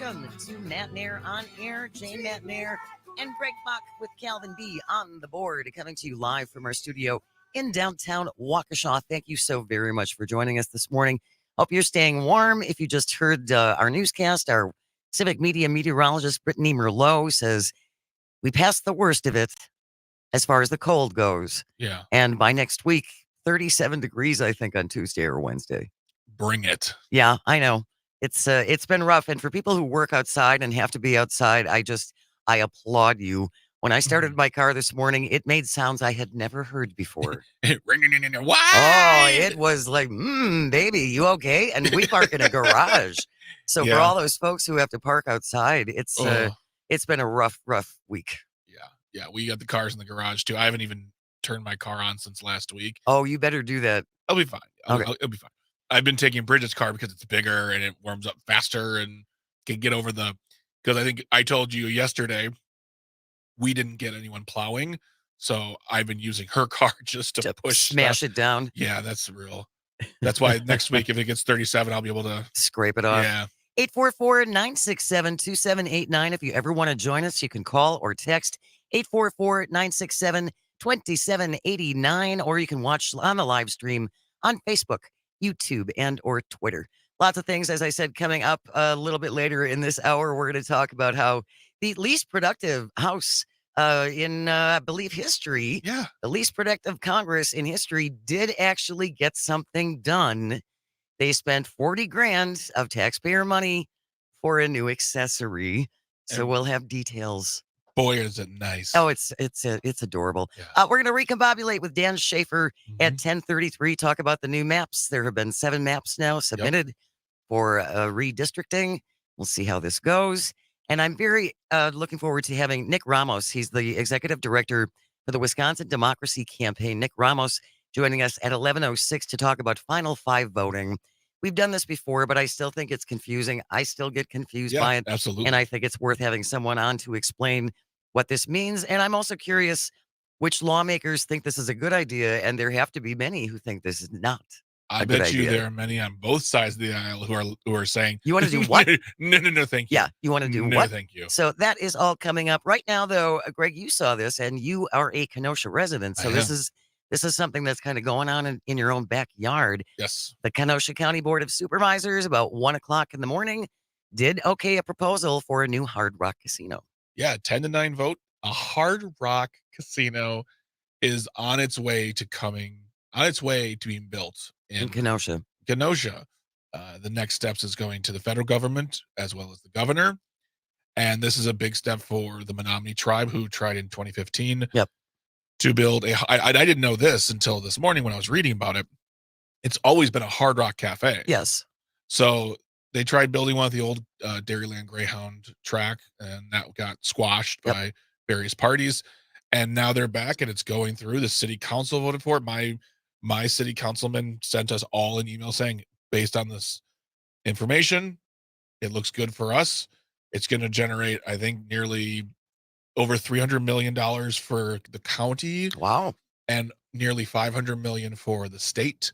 Welcome to Matenaer On Air. Jane Matenaer and Greg Bach with Calvin B on the board, coming to you live from our studio in downtown Waukesha. Thank you so very much for joining us this morning. Hope you're staying warm. If you just heard our newscast, our Civic Media meteorologist Brittany Merlot says we passed the worst of it as far as the cold goes. Yeah. And by next week, 37 degrees, I think, on Tuesday or Wednesday. Bring it. Yeah, I know. It's been rough. And for people who work outside and have to be outside, I applaud you. When I started my car this morning, it made sounds I had never heard before. Oh, it was like, baby, you okay? And we park in a garage. So for all those folks who have to park outside, it's been a rough week. Yeah, we got the cars in the garage too. I haven't even turned my car on since last week. Oh, you better do that. I'll be fine. Okay. It'll be fine. I've been taking Bridget's car because it's bigger and it warms up faster and can get over because I think I told you yesterday we didn't get anyone plowing. So I've been using her car just to push smash it down. Yeah, that's real. That's why next week, if it gets 37, I'll be able to scrape it off. Yeah. 844-967-2789. If you ever want to join us, you can call or text 844-967-2789, or you can watch on the live stream on Facebook, YouTube, and or Twitter. Lots of things, as I said, coming up a little bit later in this hour. We're going to talk about how the least productive House in, I believe, history, the least productive Congress in history did actually get something done. They spent $40,000 of taxpayer money for a new accessory. So we'll have details. Boy, is it nice. Oh, it's adorable. Yeah. We're going to recombobulate with Dan Schaefer at 10:33. Talk about the new maps. There have been 7 maps now submitted for redistricting. We'll see how this goes. And I'm very looking forward to having Nick Ramos. He's the executive director for the Wisconsin Democracy Campaign. Nick Ramos joining us at 11:06 to talk about Final 5 voting. We've done this before, but I still think it's confusing. I still get confused by it. Absolutely. And I think it's worth having someone on to explain what this means. And I'm also curious which lawmakers think this is a good idea, and there have to be many who think this is not. I bet you there are many on both sides of the aisle who are saying, you want to do what? No, thank you. Yeah, you want to do no, what? Thank you. So that is all coming up right now, though. Greg, you saw this, and you are a Kenosha resident, so this is something that's kind of going on in your own backyard. Yes. The Kenosha County Board of Supervisors, about 1:00 in the morning, did okay a proposal for a new Hard Rock casino. Yeah, 10-9 vote. A Hard Rock casino is on its way to being built in Kenosha. The next steps is going to the federal government as well as the governor. And this is a big step for the Menominee tribe, who tried in 2015 to build I didn't know this until this morning when I was reading about it. It's always been a Hard Rock cafe. Yes. So they tried building one at the old Dairyland Greyhound track, and that got squashed by various parties. And now they're back, and it's going through. The city council voted for it. My city councilman sent us all an email saying, based on this information, it looks good for us. It's going to generate, I think, nearly over $300 million for the county. Wow. And nearly $500 million for the state.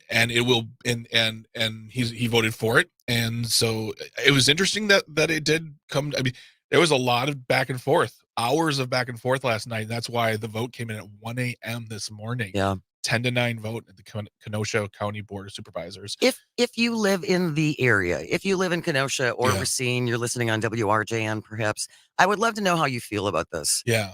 And it will, and he voted for it. And so it was interesting that it did come. I mean, there was a lot of back and forth, hours of back and forth last night. And that's why the vote came in at 1 a.m. this morning. Yeah. 10-9 vote at the Kenosha County Board of Supervisors. If you live in the area, if you live in Kenosha or Racine, you're listening on WRJN perhaps, I would love to know how you feel about this. Yeah.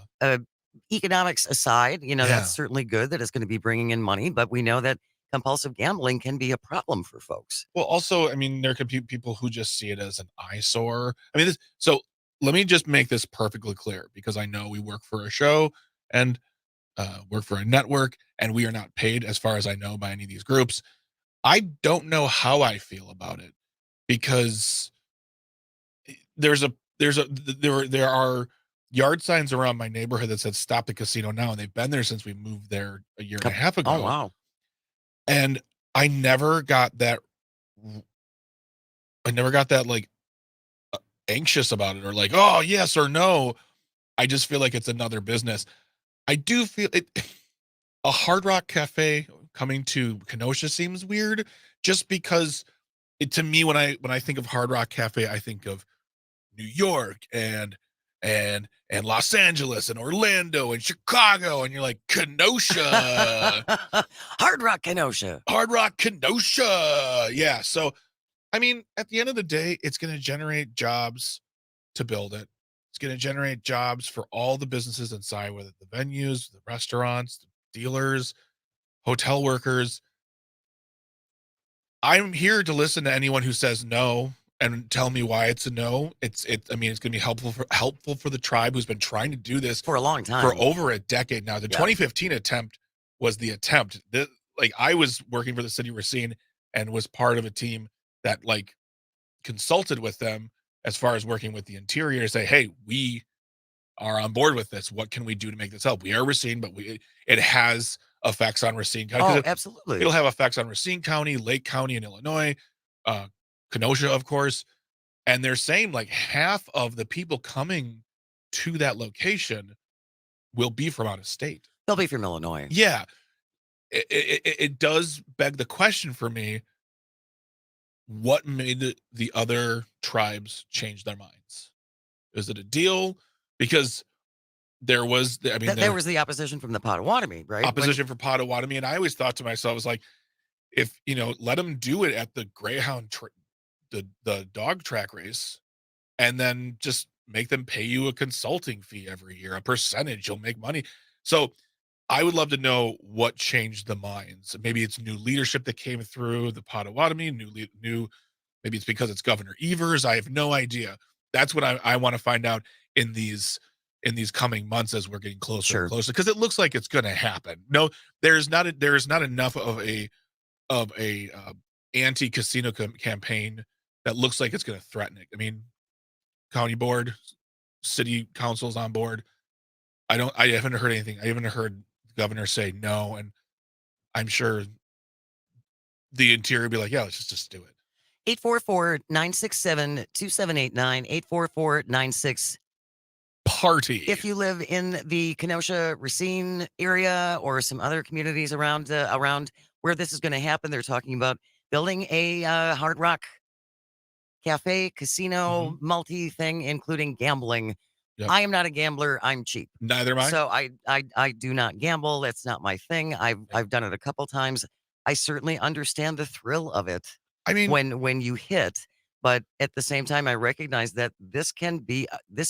Economics aside, that's certainly good that it's going to be bringing in money, but we know that compulsive gambling can be a problem for folks. Well, also, I mean, there could be people who just see it as an eyesore. I mean, so let me just make this perfectly clear, because I know we work for a show and work for a network, and we are not paid, as far as I know, by any of these groups. I don't know how I feel about it, because there are yard signs around my neighborhood that said "Stop the casino now," and they've been there since we moved there a year and a half ago. Oh wow! And I never got that like anxious about it, or like, oh yes or no. I just feel like it's another business. I do feel it. A Hard Rock cafe coming to Kenosha seems weird, just because to me, when I think of Hard Rock Cafe, I think of New York and Los Angeles and Orlando and Chicago, and you're like, Kenosha, Hard Rock Kenosha. Hard Rock Kenosha. Yeah. So, I mean, at the end of the day, it's going to generate jobs to build it. It's going to generate jobs for all the businesses inside, whether the venues, the restaurants, the dealers, hotel workers. I'm here to listen to anyone who says no and tell me why it's a no. I mean, it's going to be helpful for the tribe who's been trying to do this For a long for time. over a decade now. The Yeah. 2015 attempt was the attempt. Like, I was working for the city of Racine and was part of a team that like consulted with them as far as working with the interior to say, hey, we are on board with this. What can we do to make this help? We are Racine, but it has effects on Racine County. Oh, absolutely. It'll have effects on Racine County, Lake County in Illinois, uh, Kenosha, of course. And they're saying like half of the people coming to that location will be from out of state. They'll be from Illinois. Yeah. It does beg the question for me, what made the other tribes change their minds? Is it a deal? Because there was, I mean, There was the opposition from the Potawatomi, right? opposition for Potawatomi, and I always thought to myself, I was like, if let them do it at the Greyhound, the dog track race, and then just make them pay you a consulting fee every year, a percentage, you'll make money. So I would love to know what changed the minds. Maybe it's new leadership that came through the Potawatomi, new. Maybe it's because it's Governor Evers. I have no idea. That's what I want to find out in these coming months as we're getting closer and closer, because it looks like it's going to happen. No, there is not enough of a anti-casino campaign that looks like it's going to threaten it. I mean, county board, city council's on board. I haven't heard anything. I haven't heard the governor say no, and I'm sure the interior will be like, yeah, let's just do it. 844-967-2789, 844-96 Party. If you live in the Kenosha Racine area or some other communities around where this is going to happen, they're talking about building a Hard Rock Cafe, casino, multi thing, including gambling. Yep. I am not a gambler. I'm cheap. Neither am I. So I do not gamble. That's not my thing. I've done it a couple times. I certainly understand the thrill of it. I mean, when you hit, but at the same time, I recognize that this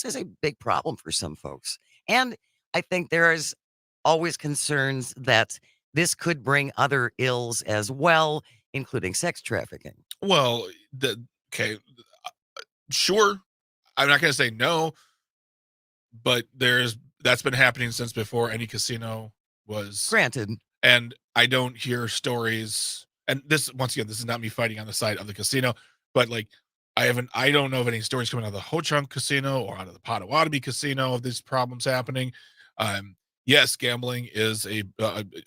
is a big problem for some folks. And I think there is always concerns that this could bring other ills as well, including sex trafficking. Well, okay, sure. I'm not going to say no, but that's been happening since before any casino was granted. And I don't hear stories. And this, once again, this is not me fighting on the side of the casino, but like, I don't know of any stories coming out of the Ho Chunk casino or out of the Potawatomi casino of these problems happening. Yes, gambling is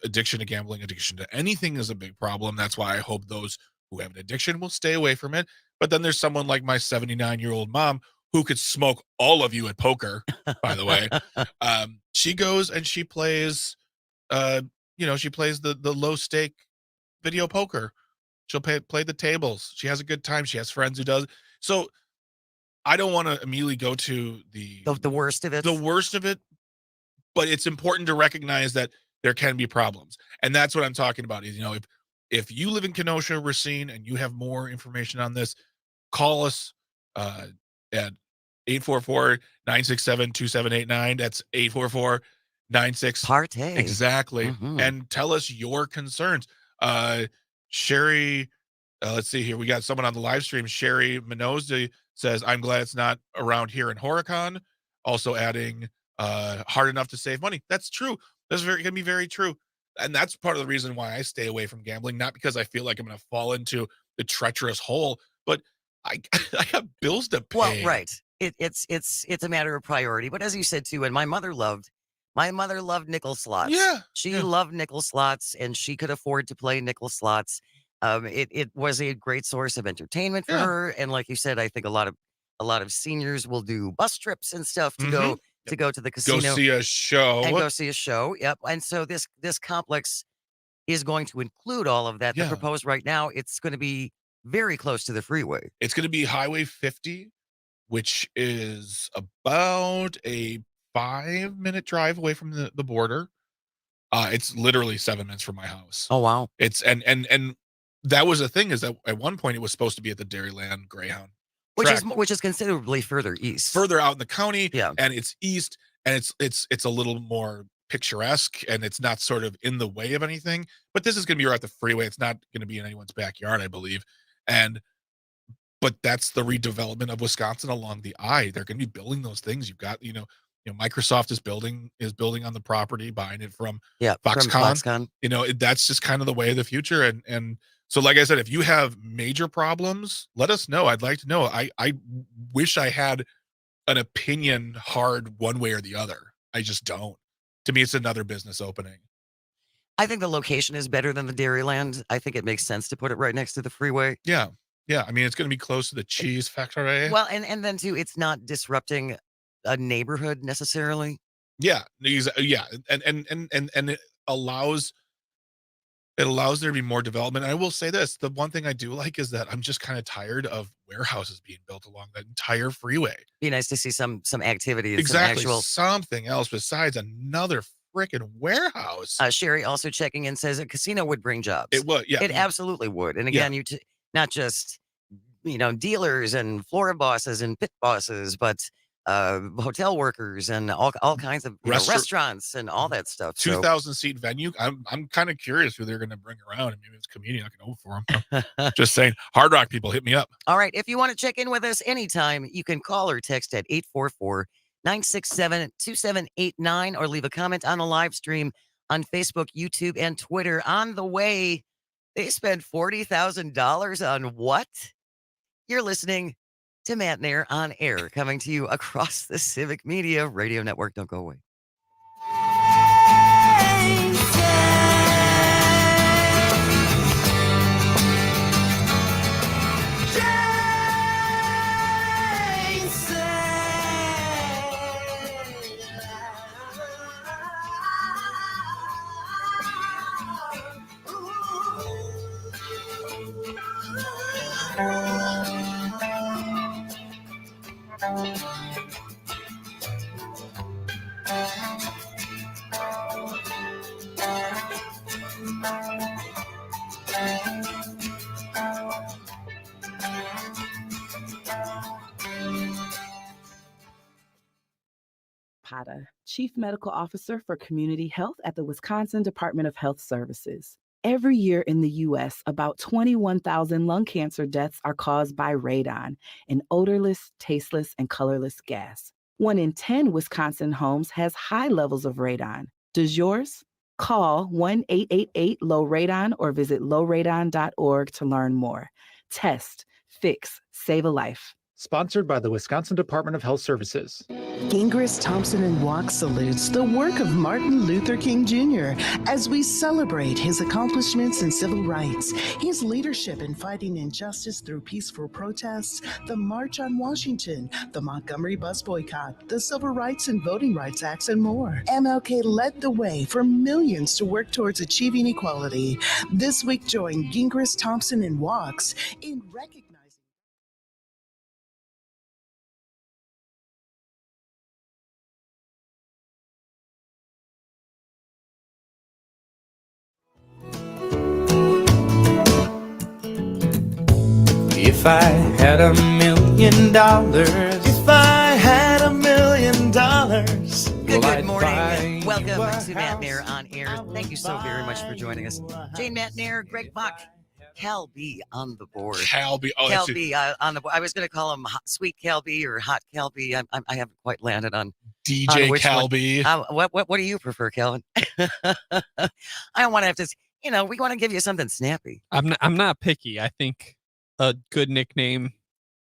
addiction to gambling, addiction to anything is a big problem. That's why I hope those who have an addiction will stay away from it. But then there's someone like my 79-year-old mom who could smoke all of you at poker, by the way. She goes and she plays, she plays the low stake video poker. She'll play the tables. She has a good time. She has friends who does. So I don't want to immediately go to the worst of it. The worst of it, but it's important to recognize that there can be problems. And that's what I'm talking about is, if you live in Kenosha, Racine, and you have more information on this, call us at 844-967-2789. That's 844-96. Partay. Exactly. And tell us your concerns. Sherry, let's see here. We got someone on the live stream. Sherry Menozzi says, I'm glad it's not around here in Horicon. Also adding, hard enough to save money. That's true. That's going to be very true. And that's part of the reason why I stay away from gambling, not because I feel like I'm going to fall into the treacherous hole, but I got bills to pay. Well, right. It's a matter of priority. But as you said too, and my mother loved nickel slots. Yeah. She loved nickel slots, and she could afford to play nickel slots. It was a great source of entertainment for her. And like you said, I think a lot of seniors will do bus trips and stuff to go to the casino. Go see a show. And go see a show. Yep. And so this complex is going to include all of that. The proposed right now, it's going to be very close to the freeway. It's going to be Highway 50, which is about a 5-minute drive away from the border. It's literally 7 minutes from my house. Oh, wow. It's and that was the thing, is that at one point it was supposed to be at the Dairyland Greyhound track, Which is considerably further east. further out in the county. Yeah. And it's east, and it's a little more picturesque, and it's not sort of in the way of anything. But this is going to be right at the freeway. It's not going to be in anyone's backyard, I believe. But that's the redevelopment of Wisconsin along the I. They're going to be building those things. You've got, Microsoft is building on the property, buying it from From Foxconn. That's just kind of the way of the future. And so, like I said, if you have major problems, let us know. I'd like to know. I wish I had an opinion hard one way or the other. I just don't. To me, it's another business opening. I think the location is better than the Dairyland. I think it makes sense to put it right next to the freeway. Yeah. I mean, it's going to be close to the cheese factory. Well, and then too, it's not disrupting a neighborhood necessarily. Yeah. And it allows there to be more development. And I will say this, the one thing I do like is that I'm just kind of tired of warehouses being built along that entire freeway. Be nice to see some activity. And Exactly. Some actual Something else besides another freaking warehouse. Sherry also checking in says a casino would bring jobs. It would, yeah. It absolutely would. And again, not just dealers and floor bosses and pit bosses, but hotel workers and all kinds of restaurants and all that stuff. 2,000 seat venue. I'm kind of curious who they're going to bring around, and maybe it's a comedian I can open for them. Just saying, Hard Rock people, hit me up. All right, if you want to check in with us anytime, you can call or text at 844-967-2789 or leave a comment on the live stream on Facebook, YouTube, and Twitter. On the way, they spent $40,000 on what? You're listening to Matenaer On Air, coming to you across the Civic Media Radio Network. Don't go away. Pata, Chief Medical Officer for Community Health at the Wisconsin Department of Health Services. Every year in the U.S., about 21,000 lung cancer deaths are caused by radon, an odorless, tasteless, and colorless gas. 1 in 10 Wisconsin homes has high levels of radon. Does yours? Call 1-888-LOW-RADON or visit lowradon.org to learn more. Test, fix, save a life. Sponsored by the Wisconsin Department of Health Services. Gingras Thompson and Walk salutes the work of Martin Luther King Jr. as we celebrate his accomplishments in civil rights, his leadership in fighting injustice through peaceful protests, the March on Washington, the Montgomery bus boycott, the Civil Rights and Voting Rights Acts, and more. MLK led the way for millions to work towards achieving equality. This week, join Gingras Thompson and Walks in recognizing. If I had $1 million, if I had $1 million, Good morning. Welcome to Matenaer On Air. Thank you so very much for joining us. Jane Matenaer, Greg Bach, Cal B on the board. Cal B. Oh, Cal B on the board. I was going to call him Sweet Cal B or Hot Cal B. I haven't quite landed on DJ Cal B. What do you prefer, Calvin? I don't want to have to. We want to give you something snappy. I'm not picky. I think a good nickname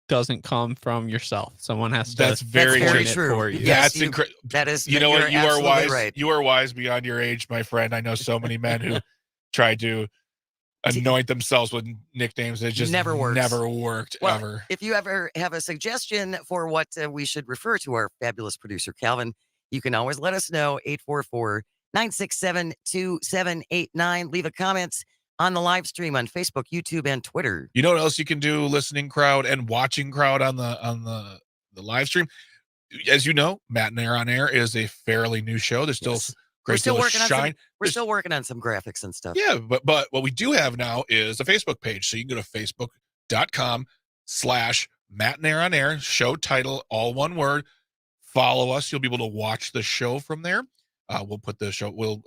doesn't come from yourself. Someone has to. That's very true. For you. Yes, That's incredible. That is. You know what? You are wise. Right. You are wise beyond your age, my friend. I know so many men who try to anoint themselves with nicknames that just Never works. Never worked Well, ever. If you ever have a suggestion for what we should refer to our fabulous producer, Calvin, you can always let us know. 844-967-2789. Leave a comment on the live stream on Facebook, YouTube, and Twitter. You know what else you can do, listening crowd and watching crowd on the live stream? As you know, Matenaer On Air is a fairly new show. There's still Yes. great deal of shine. We're still working on some graphics and stuff. Yeah, but what we do have now is a Facebook page. So you can go to facebook.com/Matenaer On Air, show title, all one word. Follow us. You'll be able to watch the show from there. We'll put the show, we'll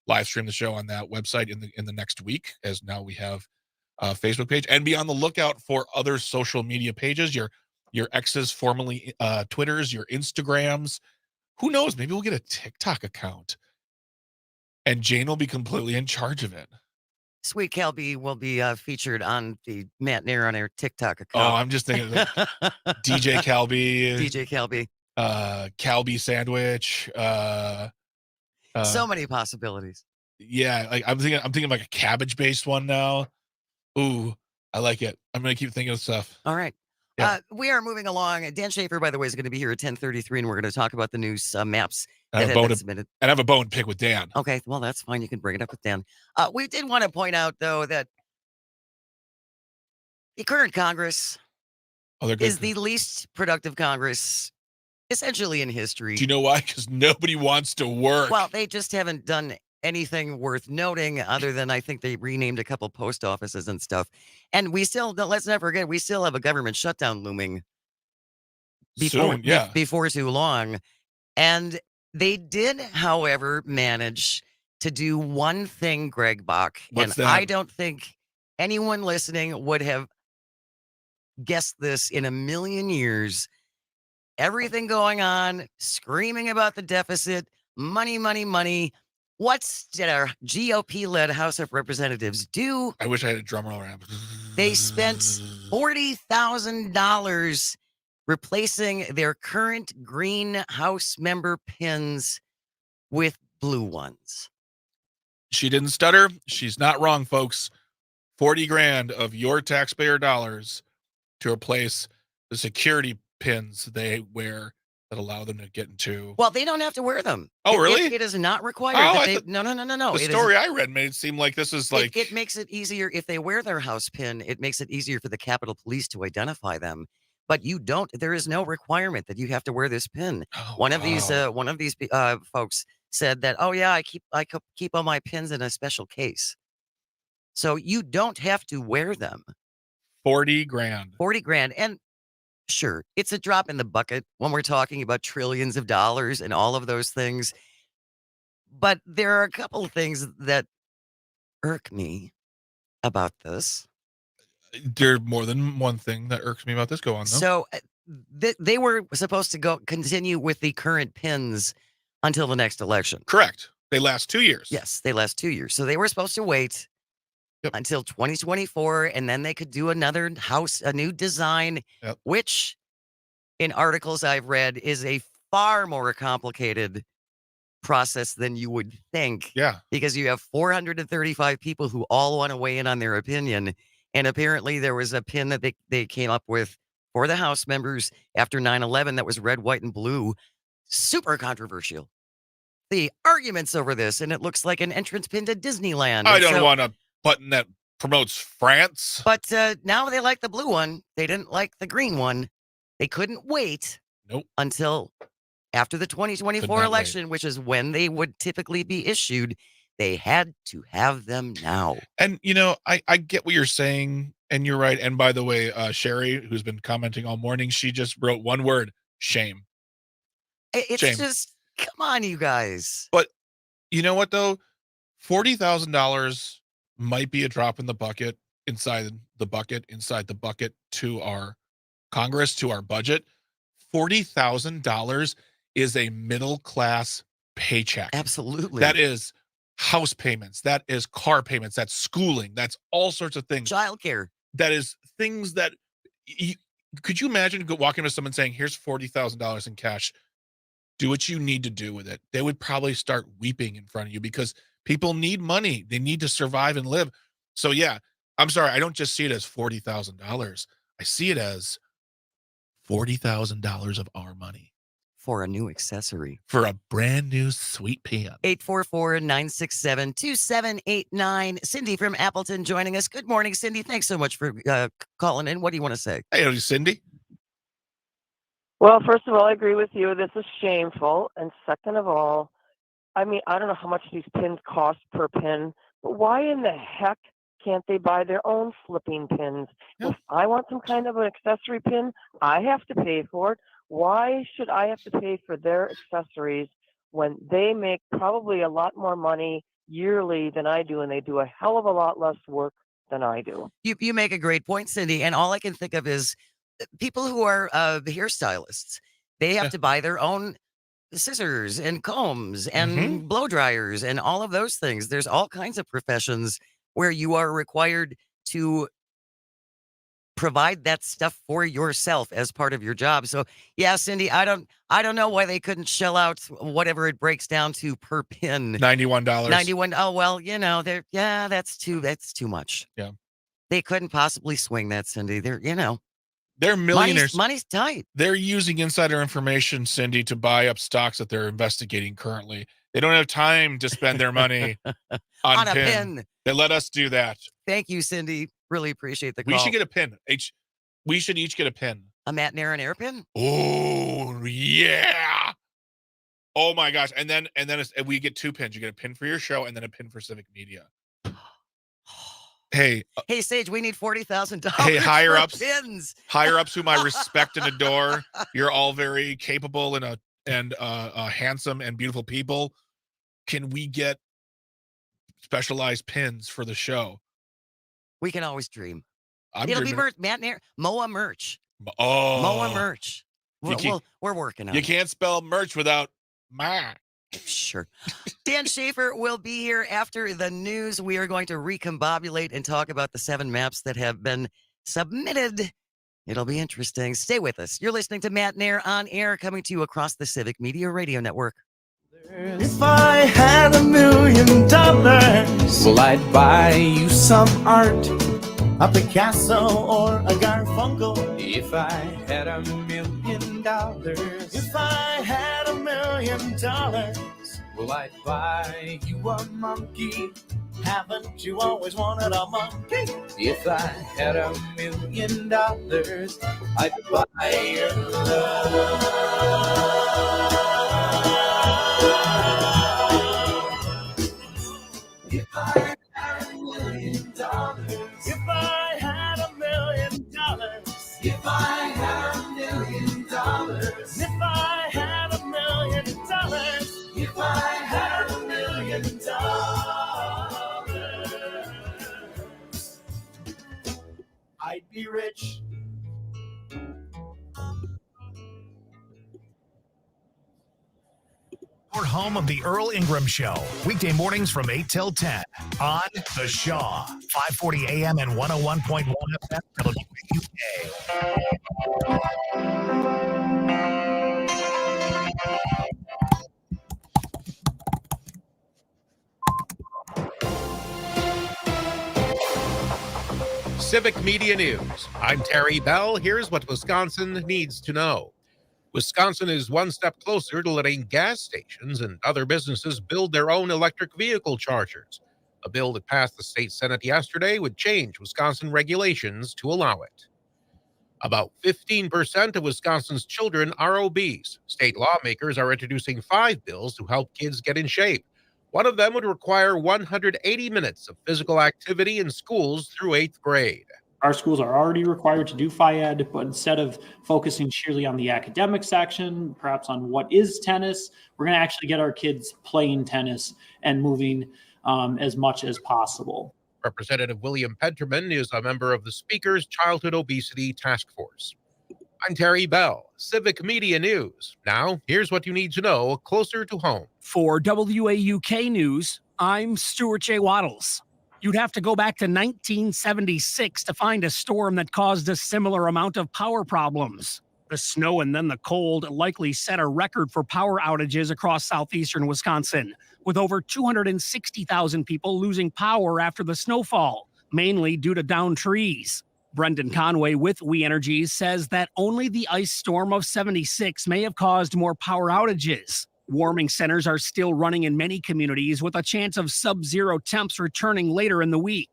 live stream the show on that website in the next week, as now we have a Facebook page. And be on the lookout for other social media pages, your X's, formerly Twitters, your Instagrams. Who knows? Maybe we'll get a TikTok account. And Jane will be completely in charge of it. Sweet Calby will be featured on the Matenaer On Air TikTok Oh, account. I'm just thinking of DJ Calby. DJ Calby. Calby sandwich. So many possibilities. Yeah, like I'm thinking like a cabbage-based one now. Ooh, I like it. I'm gonna keep thinking of stuff. All right. Yeah. We are moving along. Dan Schaefer, by the way, is going to be here at 10:33, and we're going to talk about the news maps I that have, have a been bone submitted. and I have a bone to pick with Dan. Okay, well, that's fine. You can bring it up with Dan. We did want to point out, though, that the current Congress Oh, they're good. is the least productive Congress, essentially, in history. Do you know why? Because nobody wants to work. Well, they just haven't done anything worth noting other than I think they renamed a couple post offices and stuff. And we still, let's not forget, we still have a government shutdown looming Soon, yeah. before too long. And they did, however, manage to do one thing, Greg Bach. What's and that? I don't think anyone listening would have guessed this in a million years. Everything going on, screaming about the deficit, money, money, money. What did our GOP-led House of Representatives do? I wish I had a drum roll around. They spent $40,000 replacing their current green House member pins with blue ones. She didn't stutter. She's not wrong, folks. 40 grand of your taxpayer dollars to replace the security pins they wear that allow them to get into. Well, they don't have to wear them. Oh, really? It is not required. Oh, that I they, thought- no. The story I read made it seem like this is like. It makes it easier if they wear their house pin. It makes it easier for the Capitol Police to identify them. But you don't. There is no requirement that you have to wear this pin. Oh, One of wow. these folks said that, oh yeah, I keep all my pins in a special case. So you don't have to wear them. 40 grand. 40 grand. And sure, it's a drop in the bucket when we're talking about trillions of dollars and all of those things. But there are a couple of things that irk me about this. There's more than one thing that irks me about this. Go on, though. So they were supposed to continue with the current pins until the next election. Correct. They last 2 years. Yes, they last 2 years. So they were supposed to wait until 2024, and then they could do another house, a new design, which in articles I've read is a far more complicated process than you would think. Yeah. Because you have 435 people who all want to weigh in on their opinion. And apparently there was a pin that they came up with for the House members after 9/11 that was red, white, and blue. Super controversial. The arguments over this, and it looks like an entrance pin to Disneyland. I don't want a button that promotes France. But now they like the blue one. They didn't like the green one. They couldn't wait until after the 2024 election, which is when they would typically be issued. They had to have them now. And, you know, I get what you're saying, and you're right. And by the way, Sherry, who's been commenting all morning, she just wrote one word: shame. It's shame. just, come on, you guys. But you know what, though? $40,000 might be a drop in the bucket inside the bucket to our Congress, to our budget. $40,000 is a middle-class paycheck. Absolutely. That is house payments. That is car payments. That's schooling. That's all sorts of things. Childcare. That is things that could you imagine walking to someone saying, here's $40,000 in cash. Do what you need to do with it. They would probably start weeping in front of you because people need money. They need to survive and live. So yeah, I'm sorry. I don't just see it as $40,000. I see it as $40,000 of our money. for a new accessory. For a brand new sweet pin. 844-967-2789. Cindy from Appleton joining us. Good morning, Cindy. Thanks so much for calling in. What do you want to say? Hey, Cindy. Well, first of all, I agree with you. This is shameful. And second of all, I mean, I don't know how much these pins cost per pin, but why in the heck can't they buy their own flipping pins? Yeah. If I want some kind of an accessory pin, I have to pay for it. Why should I have to pay for their accessories when they make probably a lot more money yearly than I do, and they do a hell of a lot less work than I do? You make a great point, Cindy. And all I can think of is people who are hairstylists. They have to buy their own scissors and combs and blow dryers and all of those things. There's all kinds of professions where you are required to provide that stuff for yourself as part of your job. So yeah, Cindy, I don't know why they couldn't shell out whatever it breaks down to per pin. $91. 91. Oh, well, that's too much. Yeah. They couldn't possibly swing that, Cindy. They're millionaires. Money's tight. They're using insider information, Cindy, to buy up stocks that they're investigating currently. They don't have time to spend their money on a pin. They let us do that. Thank you, Cindy. Really appreciate the call. We should get a pin. We should each get a pin. A Matenaer On Air pin? Oh, yeah. Oh, my gosh. And then we get 2 pins. You get a pin for your show and then a pin for Civic Media. Hey, Sage, we need $40,000. Hey, higher ups, pins. Higher ups whom I respect and adore. You're all very capable and handsome and beautiful people. Can we get specialized pins for the show? We can always dream. It'll be merch, Matenaer, MOA merch. Oh, MOA merch. We're working on it. You can't spell merch without ma. Sure. Dan Schaefer will be here after the news. We are going to recombobulate and talk about the 7 maps that have been submitted. It'll be interesting. Stay with us. You're listening to Matenaer On Air, coming to you across the Civic Media Radio Network. If I had $1 million, well, I'd buy you some art, a Picasso or a Garfunkel. If I had $1 million, if I had $1 million, well, I'd buy you a monkey. Haven't you always wanted a monkey? If I had $1 million, I'd buy your love. If I had $1 million, if I had $1 million, if I had $1 million, if I had $1 million, if I had $1 million, I'd be rich. Or home of the Earl Ingram Show, weekday mornings from 8 till 10 on The Shaw, 540 AM and 101.1 FM WUK. Civic Media News. I'm Terry Bell. Here's what Wisconsin needs to know. Wisconsin is one step closer to letting gas stations and other businesses build their own electric vehicle chargers. A bill that passed the state Senate yesterday would change Wisconsin regulations to allow it. About 15% of Wisconsin's children are obese. State lawmakers are introducing 5 bills to help kids get in shape. One of them would require 180 minutes of physical activity in schools through 8th grade. Our schools are already required to do Phy-Ed, but instead of focusing sheerly on the academic section, perhaps on what is tennis, we're going to actually get our kids playing tennis and moving as much as possible. Representative William Penterman is a member of the Speaker's Childhood Obesity Task Force. I'm Terry Bell, Civic Media News. Now, here's what you need to know closer to home. For WAUK News, I'm Stuart J. Waddles. You'd have to go back to 1976 to find a storm that caused a similar amount of power problems. The snow and then the cold likely set a record for power outages across southeastern Wisconsin, with over 260,000 people losing power after the snowfall, mainly due to downed trees. Brendan Conway with We Energies says that only the ice storm of 76 may have caused more power outages. Warming centers are still running in many communities with a chance of sub-zero temps returning later in the week.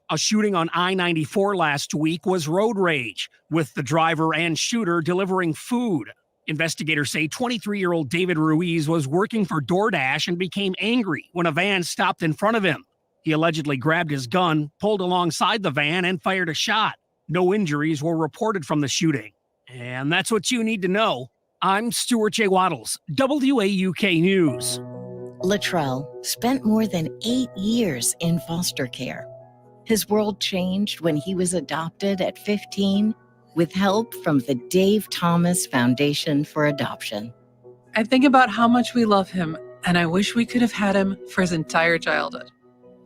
A shooting on I-94 last week was road rage, with the driver and shooter delivering food. Investigators say 23-year-old David Ruiz was working for DoorDash and became angry when a van stopped in front of him. He allegedly grabbed his gun, pulled alongside the van, and fired a shot. No injuries were reported from the shooting. And that's what you need to know. I'm Stuart J. Waddles, WAUK News. Latrell spent more than 8 years in foster care. His world changed when he was adopted at 15 with help from the Dave Thomas Foundation for Adoption. I think about how much we love him, and I wish we could have had him for his entire childhood.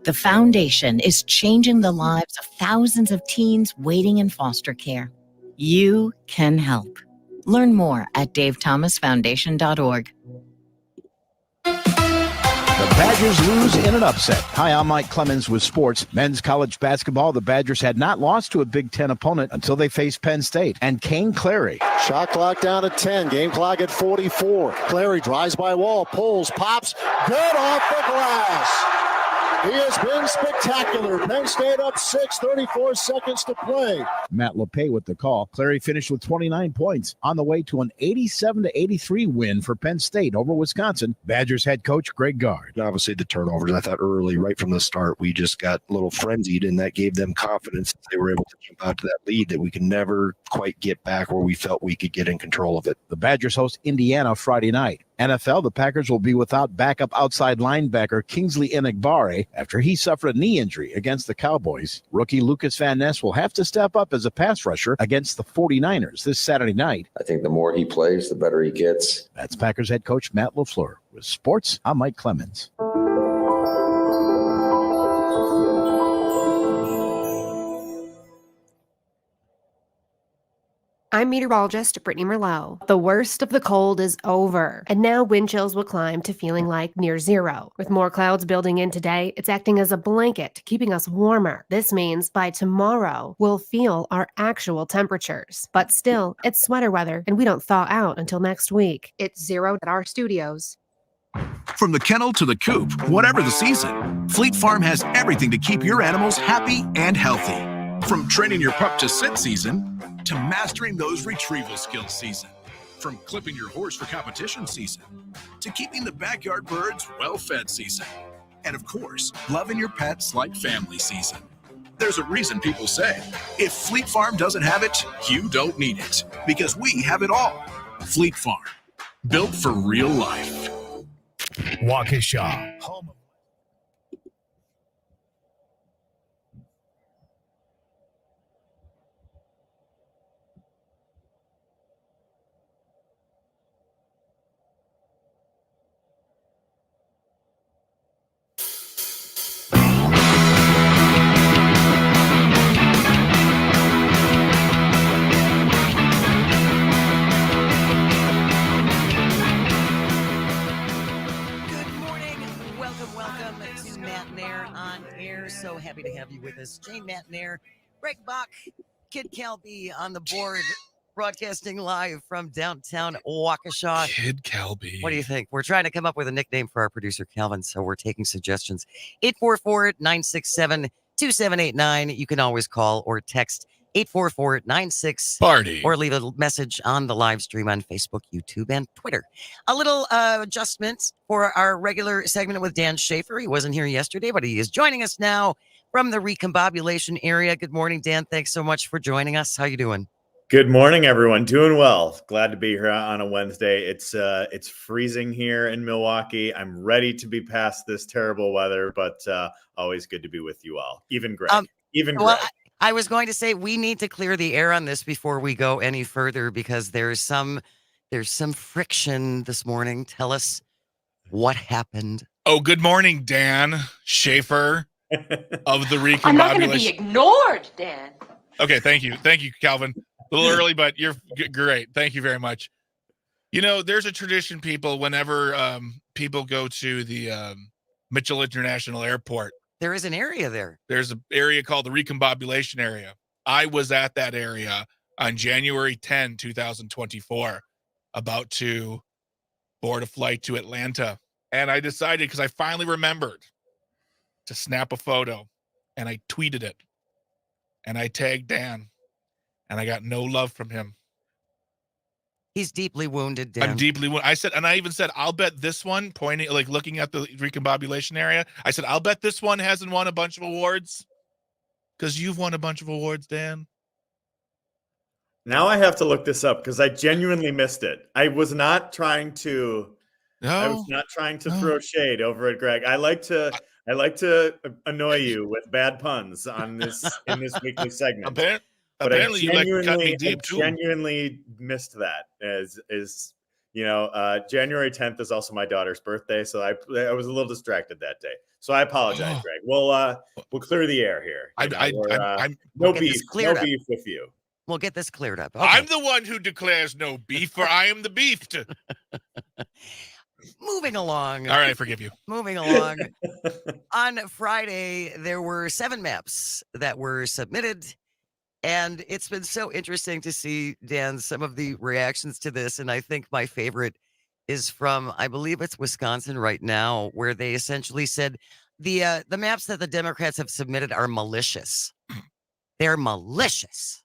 The foundation is changing the lives of thousands of teens waiting in foster care. You can help. Learn more at davethomasfoundation.org. The Badgers lose in an upset. Hi, I'm Mike Clemens with sports. Men's college basketball, the Badgers had not lost to a Big Ten opponent until they faced Penn State. And Kane Clary. Shot clock down to 10. Game clock at 44. Clary drives by wall, pulls, pops. Good off the glass. He has been spectacular. Penn State up 6, 34 seconds to play. Matt LePay with the call. Clary finished with 29 points on the way to an 87-83 win for Penn State over Wisconsin. Badgers head coach Greg Gard. Obviously, the turnovers, I thought early, right from the start, we just got a little frenzied, and that gave them confidence that they were able to jump out to that lead that we could never quite get back where we felt we could get in control of it. The Badgers host Indiana Friday night. NFL, the Packers will be without backup outside linebacker Kingsley Enagbare after he suffered a knee injury against the Cowboys. Rookie Lucas Van Ness will have to step up as a pass rusher against the 49ers this Saturday night. I think the more he plays, the better he gets. That's Packers head coach Matt LaFleur. With sports, I'm Mike Clemens. I'm meteorologist Brittany Merlot. The worst of the cold is over, and now wind chills will climb to feeling like near zero. With more clouds building in today, it's acting as a blanket, keeping us warmer. This means by tomorrow, we'll feel our actual temperatures. But still, it's sweater weather, and we don't thaw out until next week. It's 0 at our studios. From the kennel to the coop, whatever the season, Fleet Farm has everything to keep your animals happy and healthy. From training your pup to sit season, to mastering those retrieval skills season. From clipping your horse for competition season, to keeping the backyard birds well-fed season. And of course, loving your pets like family season. There's a reason people say, if Fleet Farm doesn't have it, you don't need it. Because we have it all. Fleet Farm, built for real life. Waukesha, home of Matenaer On Air. So happy to have you with us. Jane Matenaer, Greg Bach, Kid Calby on the board, broadcasting live from downtown Waukesha. Kid Calby. What do you think? We're trying to come up with a nickname for our producer, Calvin, so we're taking suggestions. 844-967-2789. You can always call or text 844-96 Party, or leave a message on the live stream on Facebook, YouTube, and Twitter. A little adjustment for our regular segment with Dan Schaefer. He wasn't here yesterday, but he is joining us now from the recombobulation area. Good morning, Dan. Thanks so much for joining us. How you doing? Good morning, everyone. Doing well. Glad to be here on a Wednesday. It's freezing here in Milwaukee. I'm ready to be past this terrible weather, but always good to be with you all. Even Greg. Well, I was going to say we need to clear the air on this before we go any further because there's some friction this morning. Tell us what happened. Oh, good morning, Dan Schaefer of the recombobulation. I'm not going to be ignored, Dan. Okay, thank you, Calvin. A little early, but you're great. Thank you very much. You know, there's a tradition, people, whenever people go to the Mitchell International Airport. There is an area there. There's an area called the recombobulation area. I was at that area on January 10, 2024, about to board a flight to Atlanta. And I decided, because I finally remembered, to snap a photo, and I tweeted it. And I tagged Dan, and I got no love from him. He's deeply wounded, Dan. I'm deeply wounded. I said, and I even said, I'll bet this one, pointing, like looking at the recombobulation area. I said, I'll bet this one hasn't won a bunch of awards, because you've won a bunch of awards, Dan. Now I have to look this up because I genuinely missed it. I was not trying to. I was not trying to throw shade over at Greg. I like to annoy you with bad puns on this in this weekly segment. Apparently, you like to cut me deep too. Genuinely missed that. January 10th is also my daughter's birthday, so I was a little distracted that day. So I apologize, Greg. We'll clear the air here. No beef with you. We'll get this cleared up. Okay. I'm the one who declares no beef, for I am the beefed. Moving along. All right, I forgive you. Moving along. On Friday, there were 7 maps that were submitted. And it's been so interesting to see, Dan, some of the reactions to this. And I think my favorite is from, I believe it's Wisconsin right now, where they essentially said the maps that the Democrats have submitted are malicious. They're malicious.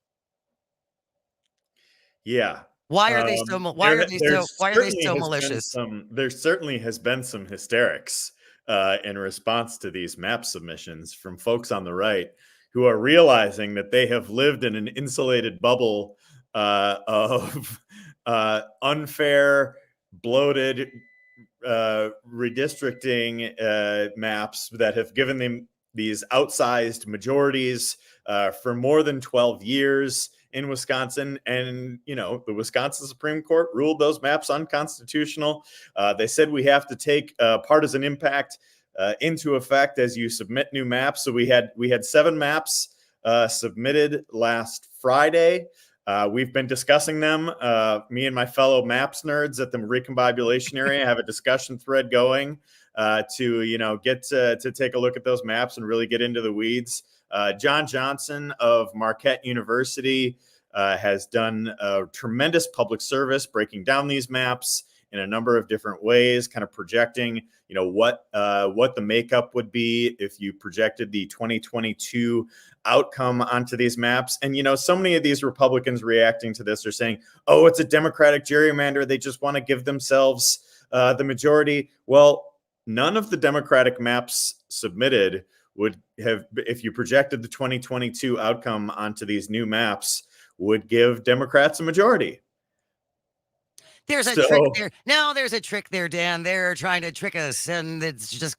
Yeah. Why are they so malicious? There certainly has been some hysterics in response to these map submissions from folks on the right who are realizing that they have lived in an insulated bubble of unfair, bloated redistricting maps that have given them these outsized majorities for more than 12 years in Wisconsin. And, the Wisconsin Supreme Court ruled those maps unconstitutional. They said we have to take partisan impact into effect as you submit new maps. So we had 7 maps submitted last Friday. We've been discussing them. Me and my fellow maps nerds at the recombobulation area have a discussion thread going to get to take a look at those maps and really get into the weeds. John Johnson of Marquette University has done a tremendous public service breaking down these maps in a number of different ways, kind of projecting, what the makeup would be if you projected the 2022 outcome onto these maps. And, so many of these Republicans reacting to this are saying, oh, it's a Democratic gerrymander. They just want to give themselves the majority. Well, none of the Democratic maps submitted would have, if you projected the 2022 outcome onto these new maps, would give Democrats a majority. There's a trick there. No, there's a trick there, Dan. They're trying to trick us, and it's just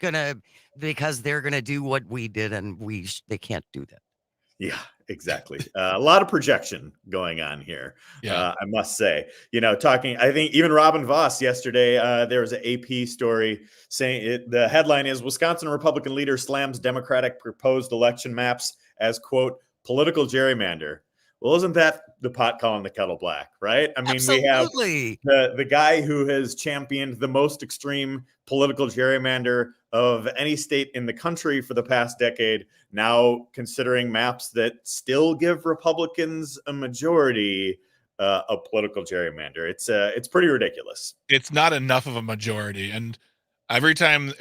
because they're gonna do what we did, and they can't do that. Yeah, exactly. A lot of projection going on here. Yeah. I must say, I think even Robin Voss yesterday, there was an AP story saying the headline is Wisconsin Republican leader slams Democratic proposed election maps as, quote, political gerrymander. Well, isn't that the pot calling the kettle black, right? I mean, Absolutely. We have the guy who has championed the most extreme political gerrymander of any state in the country for the past decade, now considering maps that still give Republicans a majority of political gerrymander. It's pretty ridiculous. It's not enough of a majority. And every time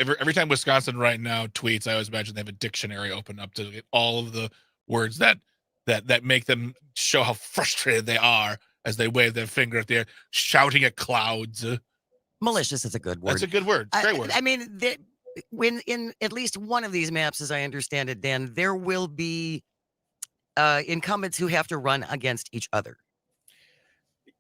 Wisconsin right now tweets, I always imagine they have a dictionary open up to get all of the words that make them show how frustrated they are as they wave their finger at the air, shouting at clouds. Malicious is a good word. That's a good word. Great word. I mean, when in at least one of these maps, as I understand it, Dan, there will be incumbents who have to run against each other.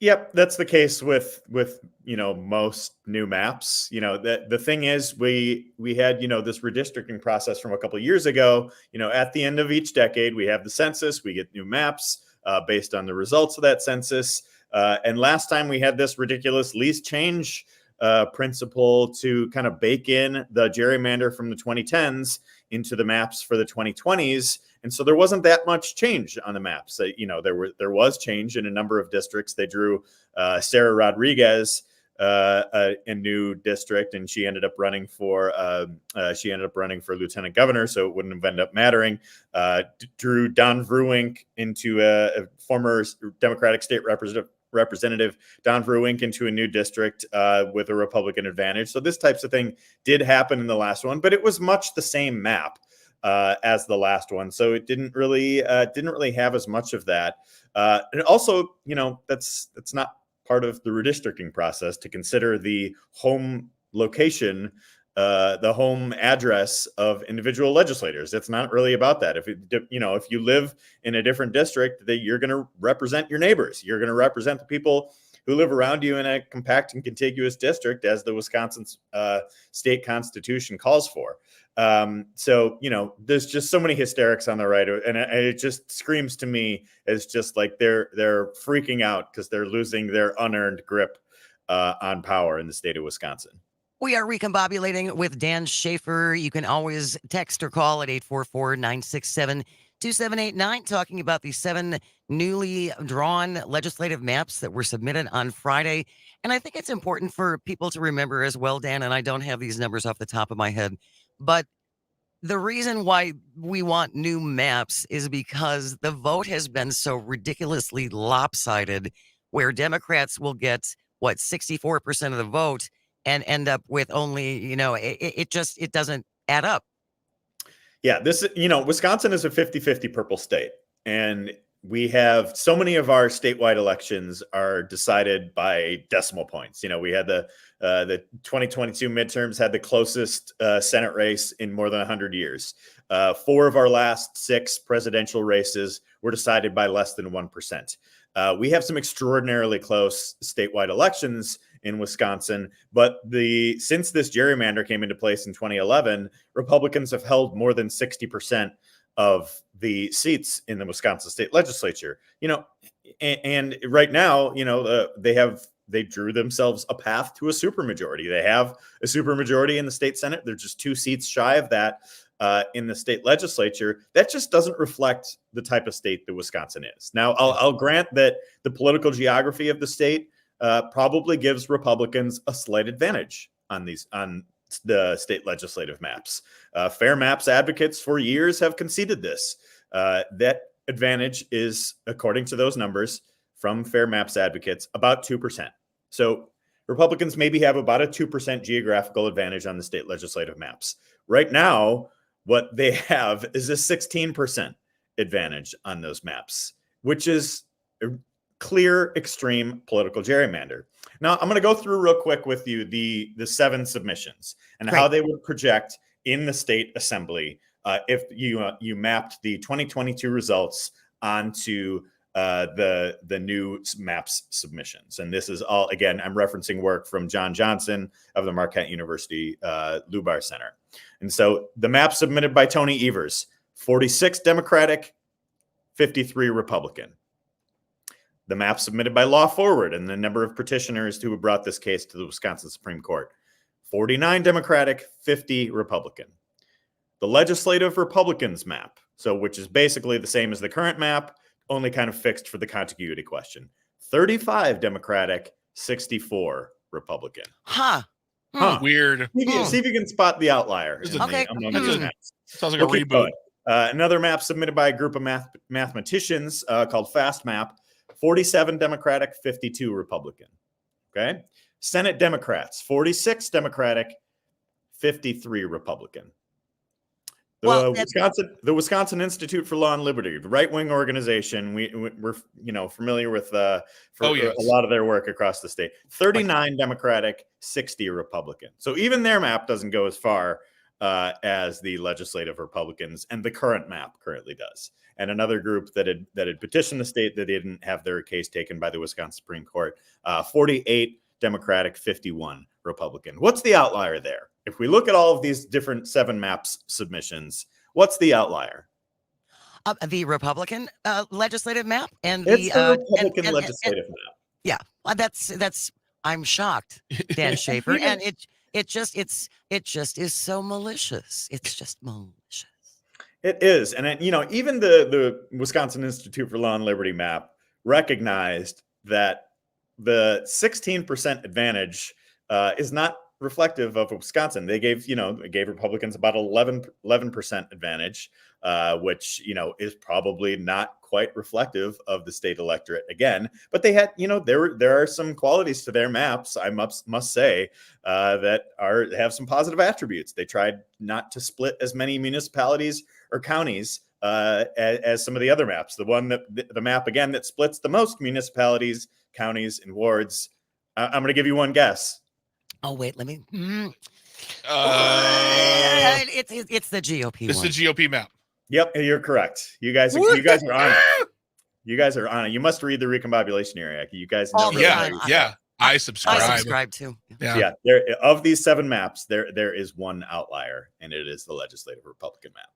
Yep, that's the case with most new maps. The thing is, we had this redistricting process from a couple of years ago. At the end of each decade, we have the census. We get new maps based on the results of that census. And last time we had this ridiculous least change principle to kind of bake in the gerrymander from the 2010s into the maps for the 2020s. And so there wasn't that much change on the maps. There was change in a number of districts. They drew Sarah Rodriguez a new district, and she ended up running for lieutenant governor, so it wouldn't have ended up mattering. Drew Don Vruwink into a former Democratic state representative Don Vruwink into a new district with a Republican advantage. So this types of thing did happen in the last one, but it was much the same map as the last one, so it didn't really have as much of that. And also, that's not part of the redistricting process to consider the home location, the home address of individual legislators. It's not really about that. If you live in a different district, that you're going to represent your neighbors. You're going to represent the people who live around you in a compact and contiguous district, as the Wisconsin state constitution calls for. So, there's just so many hysterics on the right, and it just screams to me as just like they're freaking out because they're losing their unearned grip on power in the state of Wisconsin. We are recombobulating with Dan Schaefer. You can always text or call at 844-967-2789, talking about the 7 newly drawn legislative maps that were submitted on Friday. And I think it's important for people to remember as well, Dan, and I don't have these numbers off the top of my head, but the reason why we want new maps is because the vote has been so ridiculously lopsided, where Democrats will get, 64% of the vote and end up with only, it doesn't add up. Yeah, Wisconsin is a 50-50 purple state. And we have so many of our statewide elections are decided by decimal points. We had the 2022 midterms had the closest Senate race in more than 100 years. 4 of our last 6 presidential races were decided by less than 1%. We have some extraordinarily close statewide elections in Wisconsin, but since this gerrymander came into place in 2011, Republicans have held more than 60% of the seats in the Wisconsin state legislature. And right now, they drew themselves a path to a supermajority. They have a supermajority in the state Senate. They're just 2 seats shy of that in the state legislature. That just doesn't reflect the type of state that Wisconsin is. Now, I'll grant that the political geography of the state probably gives Republicans a slight advantage on the state legislative maps. Fair maps advocates for years have conceded this. That advantage is, according to those numbers from fair maps advocates, about 2%. So Republicans maybe have about a 2% geographical advantage on the state legislative maps. Right now, what they have is a 16% advantage on those maps, which is a clear, extreme political gerrymander. Now, I'm going to go through real quick with you the 7 submissions and how they would project in the state assembly if you mapped the 2022 results onto the new maps submissions. And this is all, again, I'm referencing work from John Johnson of the Marquette University Lubar Center. And so the map submitted by Tony Evers, 46 Democratic, 53 Republican. The map submitted by Law Forward and the number of petitioners who brought this case to the Wisconsin Supreme Court, 49 Democratic, 50 Republican. The legislative Republicans map, which is basically the same as the current map, only kind of fixed for the contiguity question. 35 Democratic, 64 Republican. Weird. See if you can spot the outlier. Okay. Sounds like a reboot. Another map submitted by a group of mathematicians called Fast Map. 47 Democratic, 52 Republican. Okay. Senate Democrats, 46 Democratic, 53 Republican. The Wisconsin Institute for Law and Liberty, the right-wing organization, we're familiar with a lot of their work across the state. 39 Democratic, 60 Republican. So even their map doesn't go as far as the legislative Republicans and the current map currently does. And another group that had petitioned the state that they didn't have their case taken by the Wisconsin Supreme Court, 48 Democratic, 51 Republican. What's the outlier there? If we look at all of these different 7 maps submissions, what's the outlier? The Republican legislative map and it's the Republican legislative map. Yeah, that's. I'm shocked, Dan Schaefer, and it just is so malicious. It's just malicious. It is, and even the Wisconsin Institute for Law and Liberty map recognized that the 16% advantage is not reflective of Wisconsin. They gave Republicans about 11% advantage, which, is probably not quite reflective of the state electorate again. But they had, there are some qualities to their maps, I must say, that have some positive attributes. They tried not to split as many municipalities or counties as some of the other maps. The map again that splits the most municipalities, counties, and wards. I'm going to give you one guess. Oh wait, let me. It's the GOP This one. is the GOP map. Yep, you're correct. You guys are on it. You guys are on it. You must read the recombobulation area. You guys know. I subscribe. I subscribe too. Yeah. There, of these 7 maps, there is one outlier, and it is the legislative Republican map.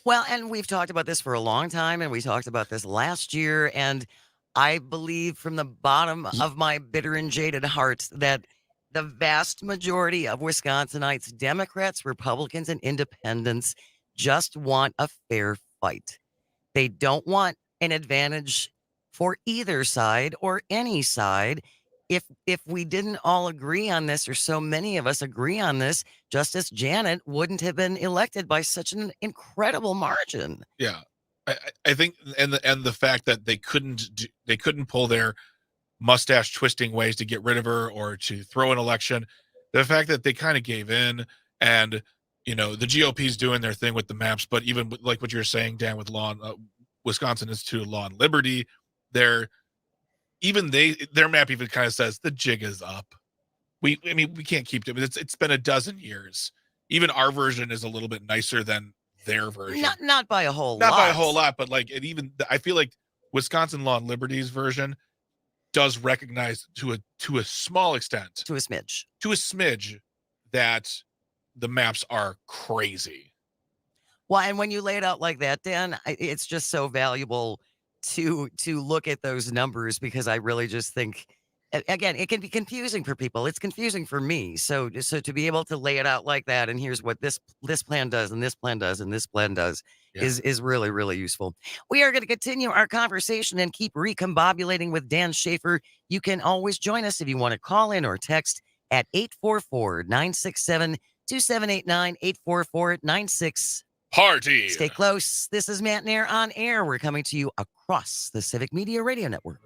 Well, and we've talked about this for a long time, and we talked about this last year, and I believe from the bottom of my bitter and jaded heart that the vast majority of Wisconsinites, Democrats, Republicans, and independents just want a fair fight. They don't want an advantage for either side or any side. If we didn't all agree on this, or so many of us agree on this, Justice Janet wouldn't have been elected by such an incredible margin. Yeah, I think, and the fact that they couldn't pull their mustache twisting ways to get rid of her or to throw an election. The fact that they kind of gave in, and the GOP's doing their thing with the maps, but even like what you're saying, Dan, with Wisconsin Institute of Law and Liberty, their map even kind of says the jig is up. We can't keep it. It's been a dozen years. Even our version is a little bit nicer than their version. Not by a whole lot. Not by a whole lot, but I feel like Wisconsin Law and Liberty's version does recognize to a small extent, to a smidge, that the maps are crazy. Well, and when you lay it out like that, Dan, it's just so valuable to look at those numbers, because I really just think, again, it can be confusing for people. It's confusing for me. So to be able to lay it out like that, and here's what this plan does, and this plan does, and this plan does, is really, really useful. We are going to continue our conversation and keep recombobulating with Dan Schaefer. You can always join us if you want to call in or text at 844-967-2789, 844-96. Party. Stay close. This is Matenaer On Air. We're coming to you across the Civic Media Radio Network.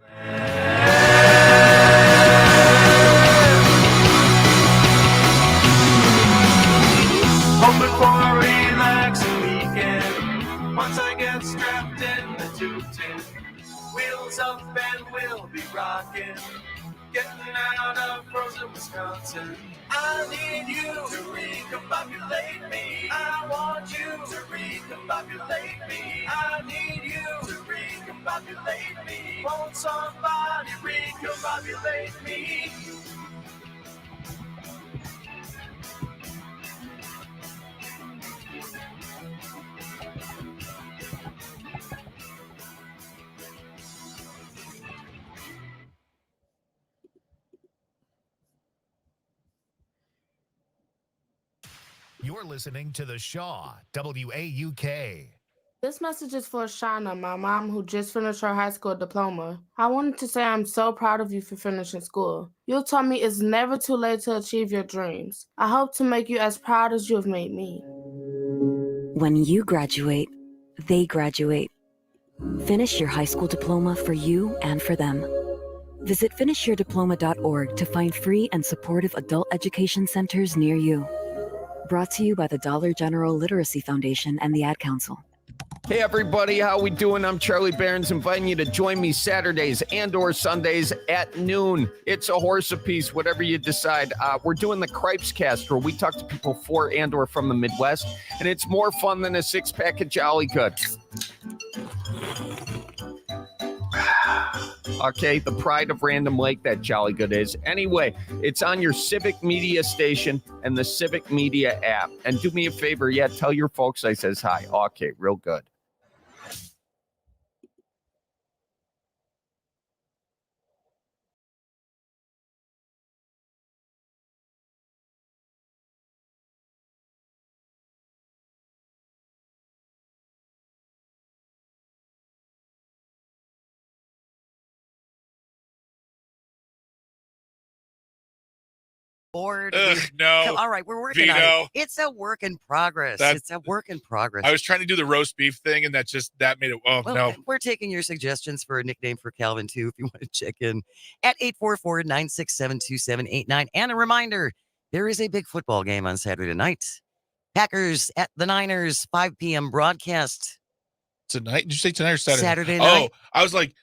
Hoping for a relaxing weekend. Once I get strapped in the 210, wheels up and we'll be rocking. Getting out of frozen Wisconsin. I need you to recombobulate me. I want you to recombobulate me. I need you to recombobulate me. Won't somebody recombobulate me? You're listening to The Shaw, WAUK. This message is for Shauna, my mom, who just finished her high school diploma. I wanted to say I'm so proud of you for finishing school. You taught me it's never too late to achieve your dreams. I hope to make you as proud as you have made me. When you graduate, they graduate. Finish your high school diploma for you and for them. Visit finishyourdiploma.org to find free and supportive adult education centers near you. Brought to you by the Dollar General Literacy Foundation and the Ad Council. Hey everybody, how we doing? I'm Charlie Barons, inviting you to join me Saturdays and or Sundays at noon. It's a horse apiece, whatever you decide. We're doing the Cripes Cast, where we talk to people for and or from the Midwest, and it's more fun than a 6-pack of Jolly Good. Okay, the pride of Random Lake, that Jolly Good is. Anyway, it's on your Civic Media station and the Civic Media app. And do me a favor, tell your folks I says hi. Okay, real good. board. No. All right, we're working on Veto. it. It's a work in progress. It's a work in progress. I was trying to do the roast beef thing, and that made it. Oh, well, no. We're taking your suggestions for a nickname for Calvin, too, if you want to check in at 844-967-2789. And a reminder, there is a big football game on Saturday night. Packers at the Niners, 5 p.m. broadcast. Tonight? Did you say tonight or Saturday? Saturday night. Oh, I was like,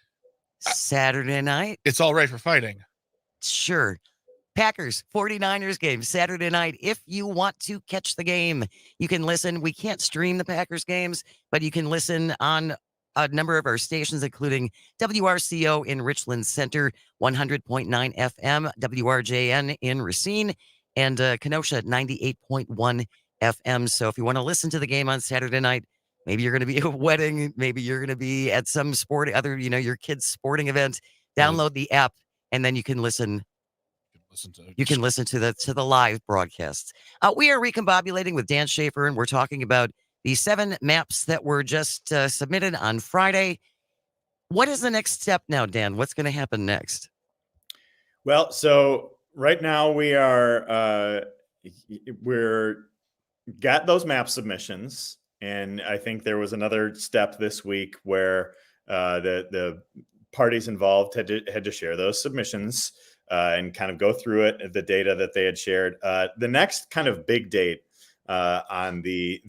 Saturday night. It's all right for fighting. Sure. Packers 49ers game Saturday night. If you want to catch the game, you can listen. We can't stream the Packers games, but you can listen on a number of our stations, including WRCO in Richland Center, 100.9 FM, WRJN in Racine, and Kenosha at 98.1 FM. So if you want to listen to the game on Saturday night, maybe you're going to be at a wedding, maybe you're going to be at some your kid's sporting event, download the app, and then you can listen. You can listen to the live broadcasts. We are recombobulating with Dan Schaefer, and we're talking about the 7 maps that were just submitted on Friday. What is the next step now, Dan? What's going to happen next? Well, so right now we're got those map submissions, and I think there was another step this week where the parties involved had to share those submissions. And kind of go through it, the data that they had shared. The next kind of big date on the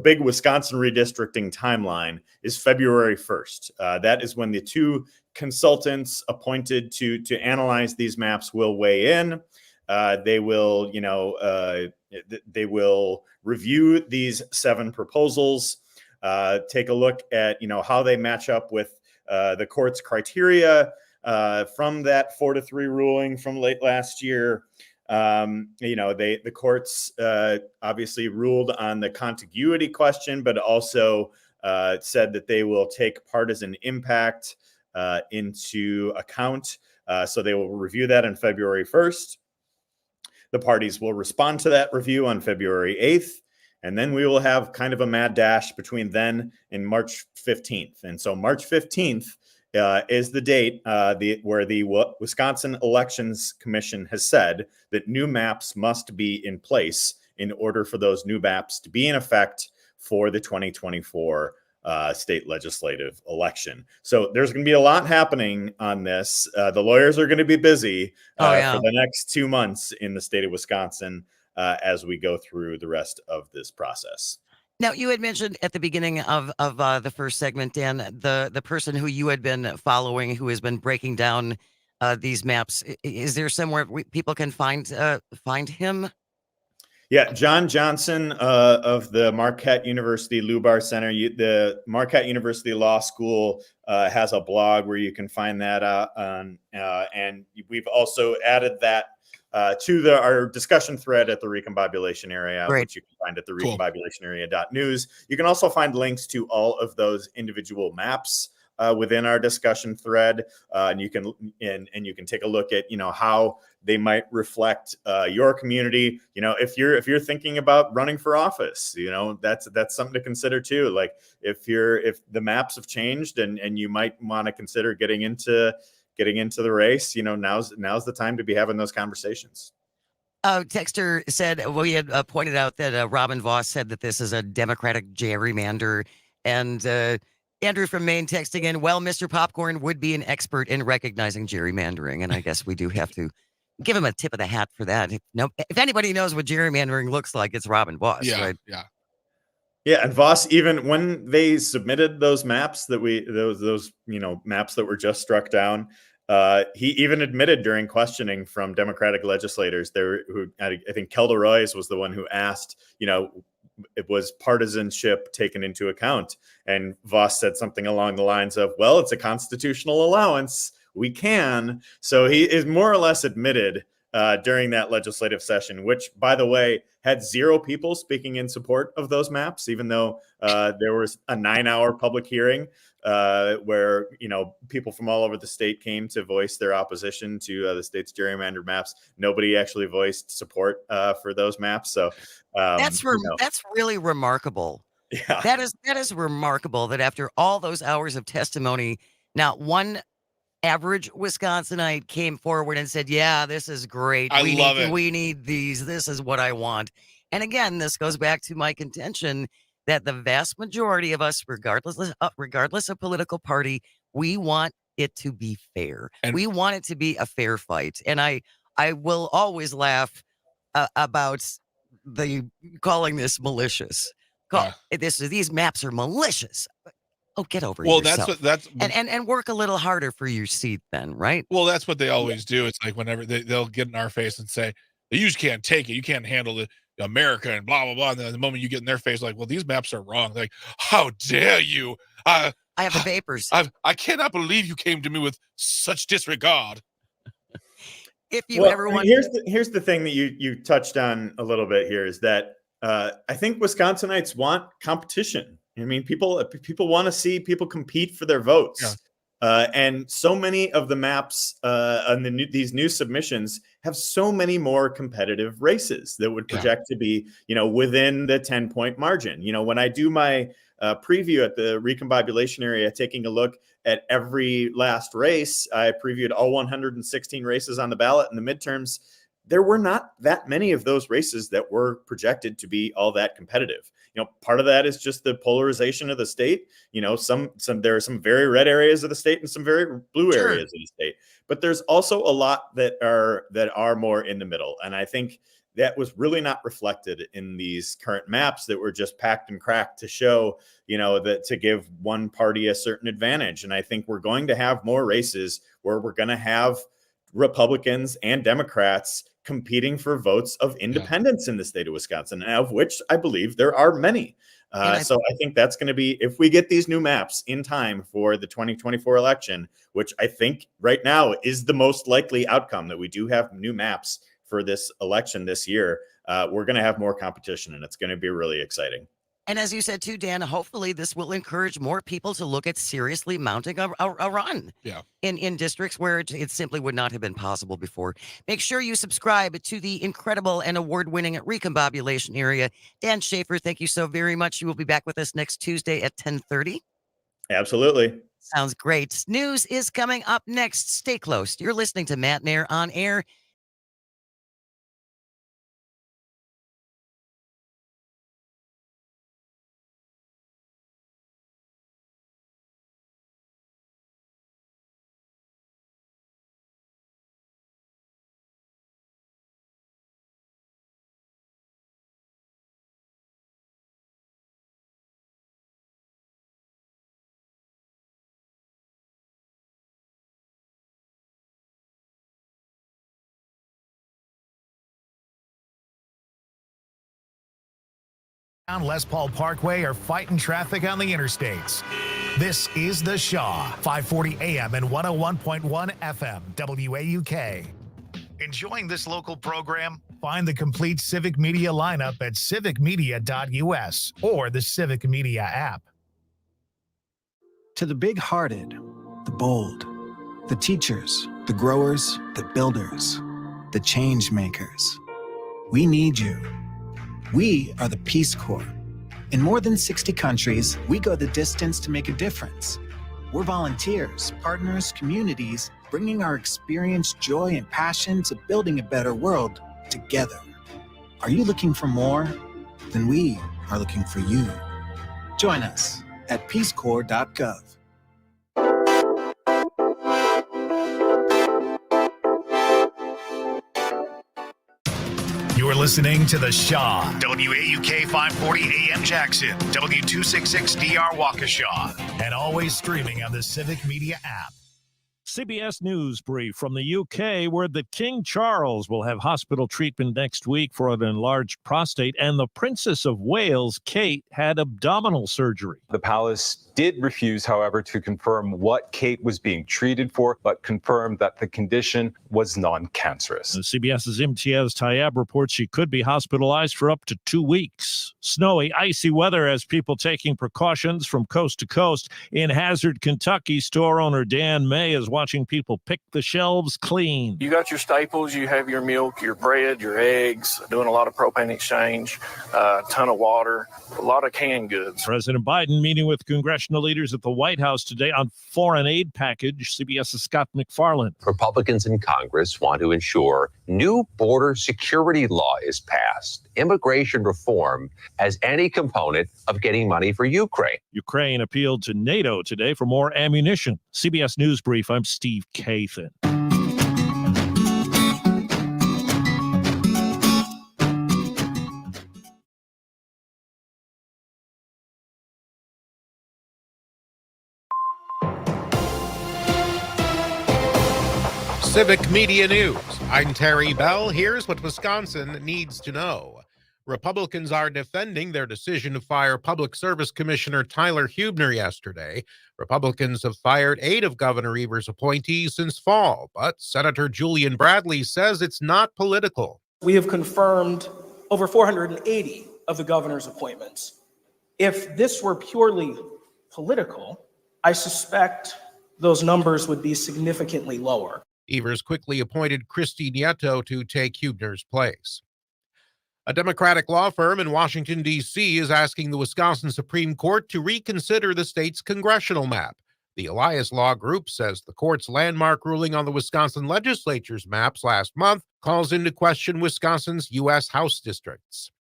big Wisconsin redistricting timeline is February 1st. That is when the 2 consultants appointed to analyze these maps will weigh in. They will, they will review these 7 proposals, take a look at, how they match up with the court's criteria. From that 4-3 ruling from late last year, the courts obviously ruled on the contiguity question, but also said that they will take partisan impact into account. So they will review that on February 1st. The parties will respond to that review on February 8th. And then we will have kind of a mad dash between then and March 15th. And so March 15th is the date where the Wisconsin Elections Commission has said that new maps must be in place in order for those new maps to be in effect for the 2024 state legislative election. So there's going to be a lot happening on this. The lawyers are going to be busy for the next 2 months in the state of Wisconsin as we go through the rest of this process. Now, you had mentioned at the beginning of the first segment, Dan, the person who you had been following, who has been breaking down these maps. Is there somewhere people can find him? Yeah, John Johnson of the Marquette University Lubar Center. The Marquette University Law School has a blog where you can find that on, and we've also added that to our discussion thread at the Recombobulation Area, which you can find at the recombobulationarea.news. You can also find links to all of those individual maps within our discussion thread, and you can take a look at how they might reflect your community. If you're thinking about running for office, that's something to consider too. Like if the maps have changed and you might want to consider getting into the race, now's the time to be having those conversations. Texter said, well, he had pointed out that Robin Voss said that this is a Democratic gerrymander. And Andrew from Maine texting in, well, Mr. Popcorn would be an expert in recognizing gerrymandering. And I guess we do have to give him a tip of the hat for that. If anybody knows what gerrymandering looks like, it's Robin Voss, right? Yeah. Yeah, and Voss, even when they submitted those maps those maps that were just struck down, he even admitted during questioning from Democratic legislators I think Kelda Royce was the one who asked, it was partisanship taken into account. And Voss said something along the lines of, well, it's a constitutional allowance. We can. So he is more or less admitted during that legislative session, which, by the way, had 0 people speaking in support of those maps, even though there was a 9-hour public hearing where people from all over the state came to voice their opposition to the state's gerrymandered maps. Nobody actually voiced support for those maps. So that's really remarkable. Yeah, that is remarkable that after all those hours of testimony, not one average Wisconsinite came forward and said, yeah, this is great. I love it. We need these. This is what I want. And again, this goes back to my contention that the vast majority of us, regardless of political party, we want it to be fair. And we want it to be a fair fight. And I will always laugh about the calling this malicious. These maps are malicious. Oh, get over yourself. And work a little harder for your seat then, right? Well, that's what they always do. It's like whenever they'll get in our face and say, you just can't take it. You can't handle it. America and blah, blah, blah. And then the moment you get in their face, like, well, these maps are wrong. Like, how dare you? I have the papers. I cannot believe you came to me with such disregard. If you ever want, here's the thing that you touched on a little bit here is that I think Wisconsinites want competition. I mean, people want to see people compete for their votes. Yeah. And so many of the maps on these new submissions have so many more competitive races that would project to be, within the 10-point margin. When I do my preview at the recombobulation area, taking a look at every last race, I previewed all 116 races on the ballot in the midterms. There were not that many of those races that were projected to be all that competitive. Part of that is just the polarization of the state. There are some very red areas of the state and some very blue areas of the state. But there's also a lot that are more in the middle. And I think that was really not reflected in these current maps that were just packed and cracked to show, that to give one party a certain advantage. And I think we're going to have more races where we're going to have Republicans and Democrats competing for votes of independents in the state of Wisconsin, of which I believe there are many. So I think that's going to be, if we get these new maps in time for the 2024 election, which I think right now is the most likely outcome, that we do have new maps for this election this year, we're going to have more competition, and it's going to be really exciting. And as you said too, Dan, hopefully this will encourage more people to look at seriously mounting a run in districts where it simply would not have been possible before. Make sure you subscribe to the incredible and award-winning recombobulation area. Dan Schaefer, thank you so very much. You will be back with us next Tuesday at 10:30. Absolutely. Sounds great. News is coming up next. Stay close. You're listening to Matenaer On Air. On Les Paul Parkway are fighting traffic on the interstates. This is The Shaw, 540 AM and 101.1 FM, WAUK. Enjoying this local program? Find the complete Civic Media lineup at civicmedia.us or the Civic Media app. To the big-hearted, the bold, the teachers, the growers, the builders, the change makers, we need you. We are the Peace Corps. In more than 60 countries, we go the distance to make a difference. We're volunteers, partners, communities, bringing our experience, joy, and passion to building a better world together. Are you looking for more? Then we are looking for you. Join us at peacecorps.gov. You're listening to The Shaw, WAUK 540 AM Jackson, W266DR Waukesha, and always streaming on the Civic Media app. CBS News brief from the UK, where the King Charles will have hospital treatment next week for an enlarged prostate, and the Princess of Wales, Kate, had abdominal surgery. The palace did refuse, however, to confirm what Kate was being treated for, but confirmed that the condition was non-cancerous. CBS's Imtiaz Tayeb reports she could be hospitalized for up to 2 weeks. Snowy, icy weather as people taking precautions from coast to coast. In Hazard, Kentucky, store owner Dan May is watching watching people pick the shelves clean. You got your staples, you have your milk, your bread, your eggs, doing a lot of propane exchange, a ton of water, a lot of canned goods. President Biden meeting with congressional leaders at the White House today on foreign aid package. CBS's Scott McFarland. Republicans in Congress want to ensure new border security law is passed, immigration reform as any component of getting money for Ukraine. Ukraine appealed to NATO today for more ammunition. CBS News Brief, I'm Steve Kathan. Civic Media News. I'm Terry Bell. Here's what Wisconsin needs to know. Republicans are defending their decision to fire Public Service Commissioner Tyler Huebner yesterday. Republicans have fired 8 of Governor Evers' appointees since fall, but Senator Julian Bradley says it's not political. We have confirmed over 480 of the governor's appointments. If this were purely political, I suspect those numbers would be significantly lower. Evers quickly appointed Christy Nieto to take Huebner's place. A Democratic law firm in Washington, D.C. is asking the Wisconsin Supreme Court to reconsider the state's congressional map. The Elias Law Group says the court's landmark ruling on the Wisconsin legislature's maps last month calls into question Wisconsin's U.S. House districts.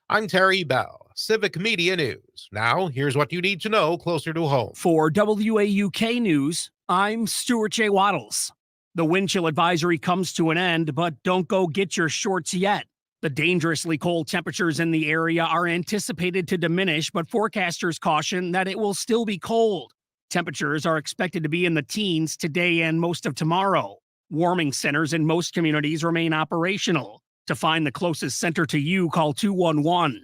I'm Terry Bell, Civic Media News. Now, here's what you need to know closer to home. For WAUK News, I'm Stuart J. Waddles. The wind chill advisory comes to an end, but don't go get your shorts yet. The dangerously cold temperatures in the area are anticipated to diminish, but forecasters caution that it will still be cold. Temperatures are expected to be in the teens today and most of tomorrow. Warming centers in most communities remain operational. To find the closest center to you, call 211.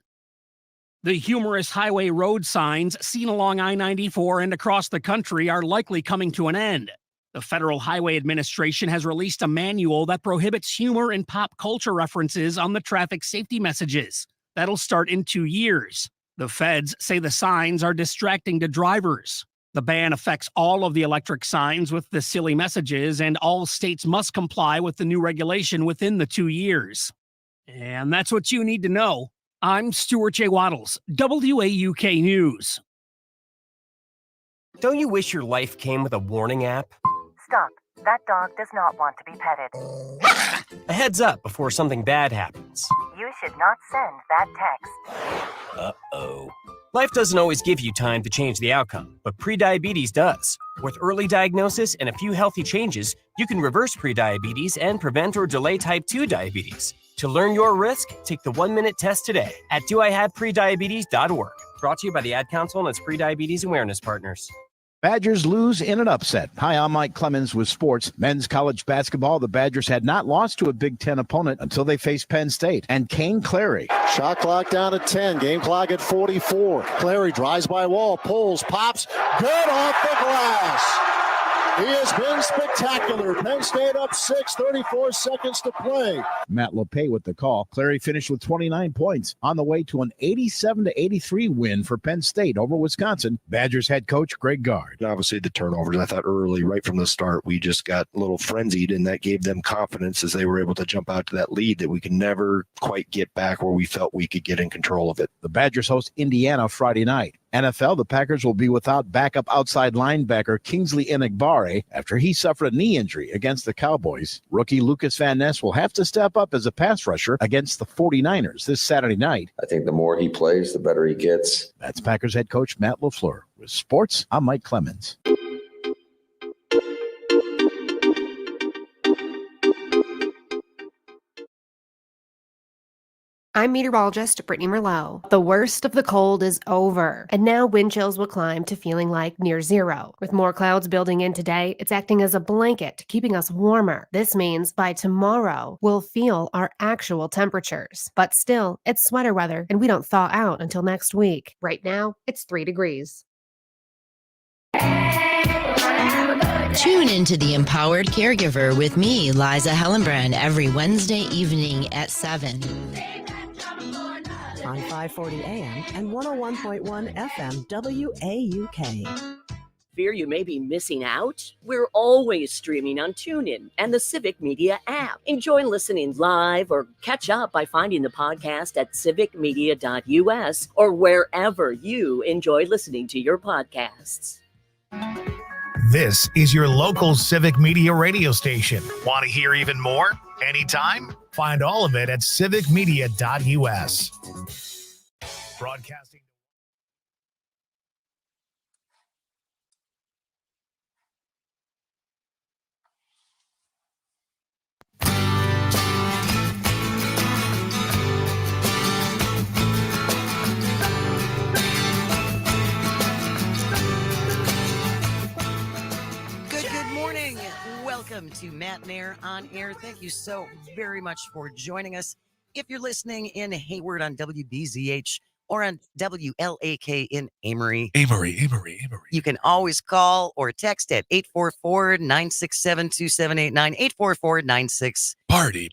The humorous highway road signs seen along I-94 and across the country are likely coming to an end. The Federal Highway Administration has released a manual that prohibits humor and pop culture references on the traffic safety messages. That'll start in 2 years. The feds say the signs are distracting to drivers. The ban affects all of the electric signs with the silly messages, and all states must comply with the new regulation within the 2 years. And that's what you need to know. I'm Stuart J. Waddles, WAUK News. Don't you wish your life came with a warning app? Stop. That dog does not want to be petted. A heads up before something bad happens. You should not send that text. Uh-oh. Life doesn't always give you time to change the outcome, but prediabetes does. With early diagnosis and a few healthy changes, you can reverse prediabetes and prevent or delay type 2 diabetes. To learn your risk, take the 1-minute test today at doihaveprediabetes.org. Brought to you by the Ad Council and its prediabetes awareness partners. Badgers lose in an upset. Hi, I'm Mike Clemens with sports. Men's college basketball, the Badgers had not lost to a Big Ten opponent until they faced Penn State. And Kane Clary. Shot clock down at 10. Game clock at 44. Clary drives by wall, pulls, pops. Good off the glass. He has been spectacular. Penn State up 6, 34 seconds to play. Matt LePay with the call. Clary finished with 29 points on the way to an 87-83 win for Penn State over Wisconsin. Badgers head coach Greg Gard. Obviously, the turnovers, I thought early, right from the start, we just got a little frenzied, and that gave them confidence as they were able to jump out to that lead that we could never quite get back where we felt we could get in control of it. The Badgers host Indiana Friday night. NFL, the Packers will be without backup outside linebacker Kingsley Enagbare after he suffered a knee injury against the Cowboys. Rookie Lucas Van Ness will have to step up as a pass rusher against the 49ers this Saturday night. I think the more he plays, the better he gets. That's Packers head coach Matt LaFleur. With sports, I'm Mike Clemens. I'm meteorologist Brittany Merlot. The worst of the cold is over, and now wind chills will climb to feeling like near zero. With more clouds building in today, it's acting as a blanket, keeping us warmer. This means by tomorrow, we'll feel our actual temperatures. But still, it's sweater weather, and we don't thaw out until next week. Right now, it's 3 degrees. Tune into The Empowered Caregiver with me, Liza Hellenbrand, every Wednesday evening at 7. On 540 AM and 101.1 FM WAUK. Fear you may be missing out? We're always streaming on TuneIn and the Civic Media app. Enjoy listening live or catch up by finding the podcast at civicmedia.us or wherever you enjoy listening to your podcasts. This is your local Civic Media radio station. Want to hear even more? Anytime? Find all of it at civicmedia.us. Broadcasting. Good morning. Welcome to Matenaer On Air. Thank you so very much for joining us. If you're listening in Hayward on WBZH or on WLAK in Amory, you can always call or text at 844-967-2789, 844-96. Party.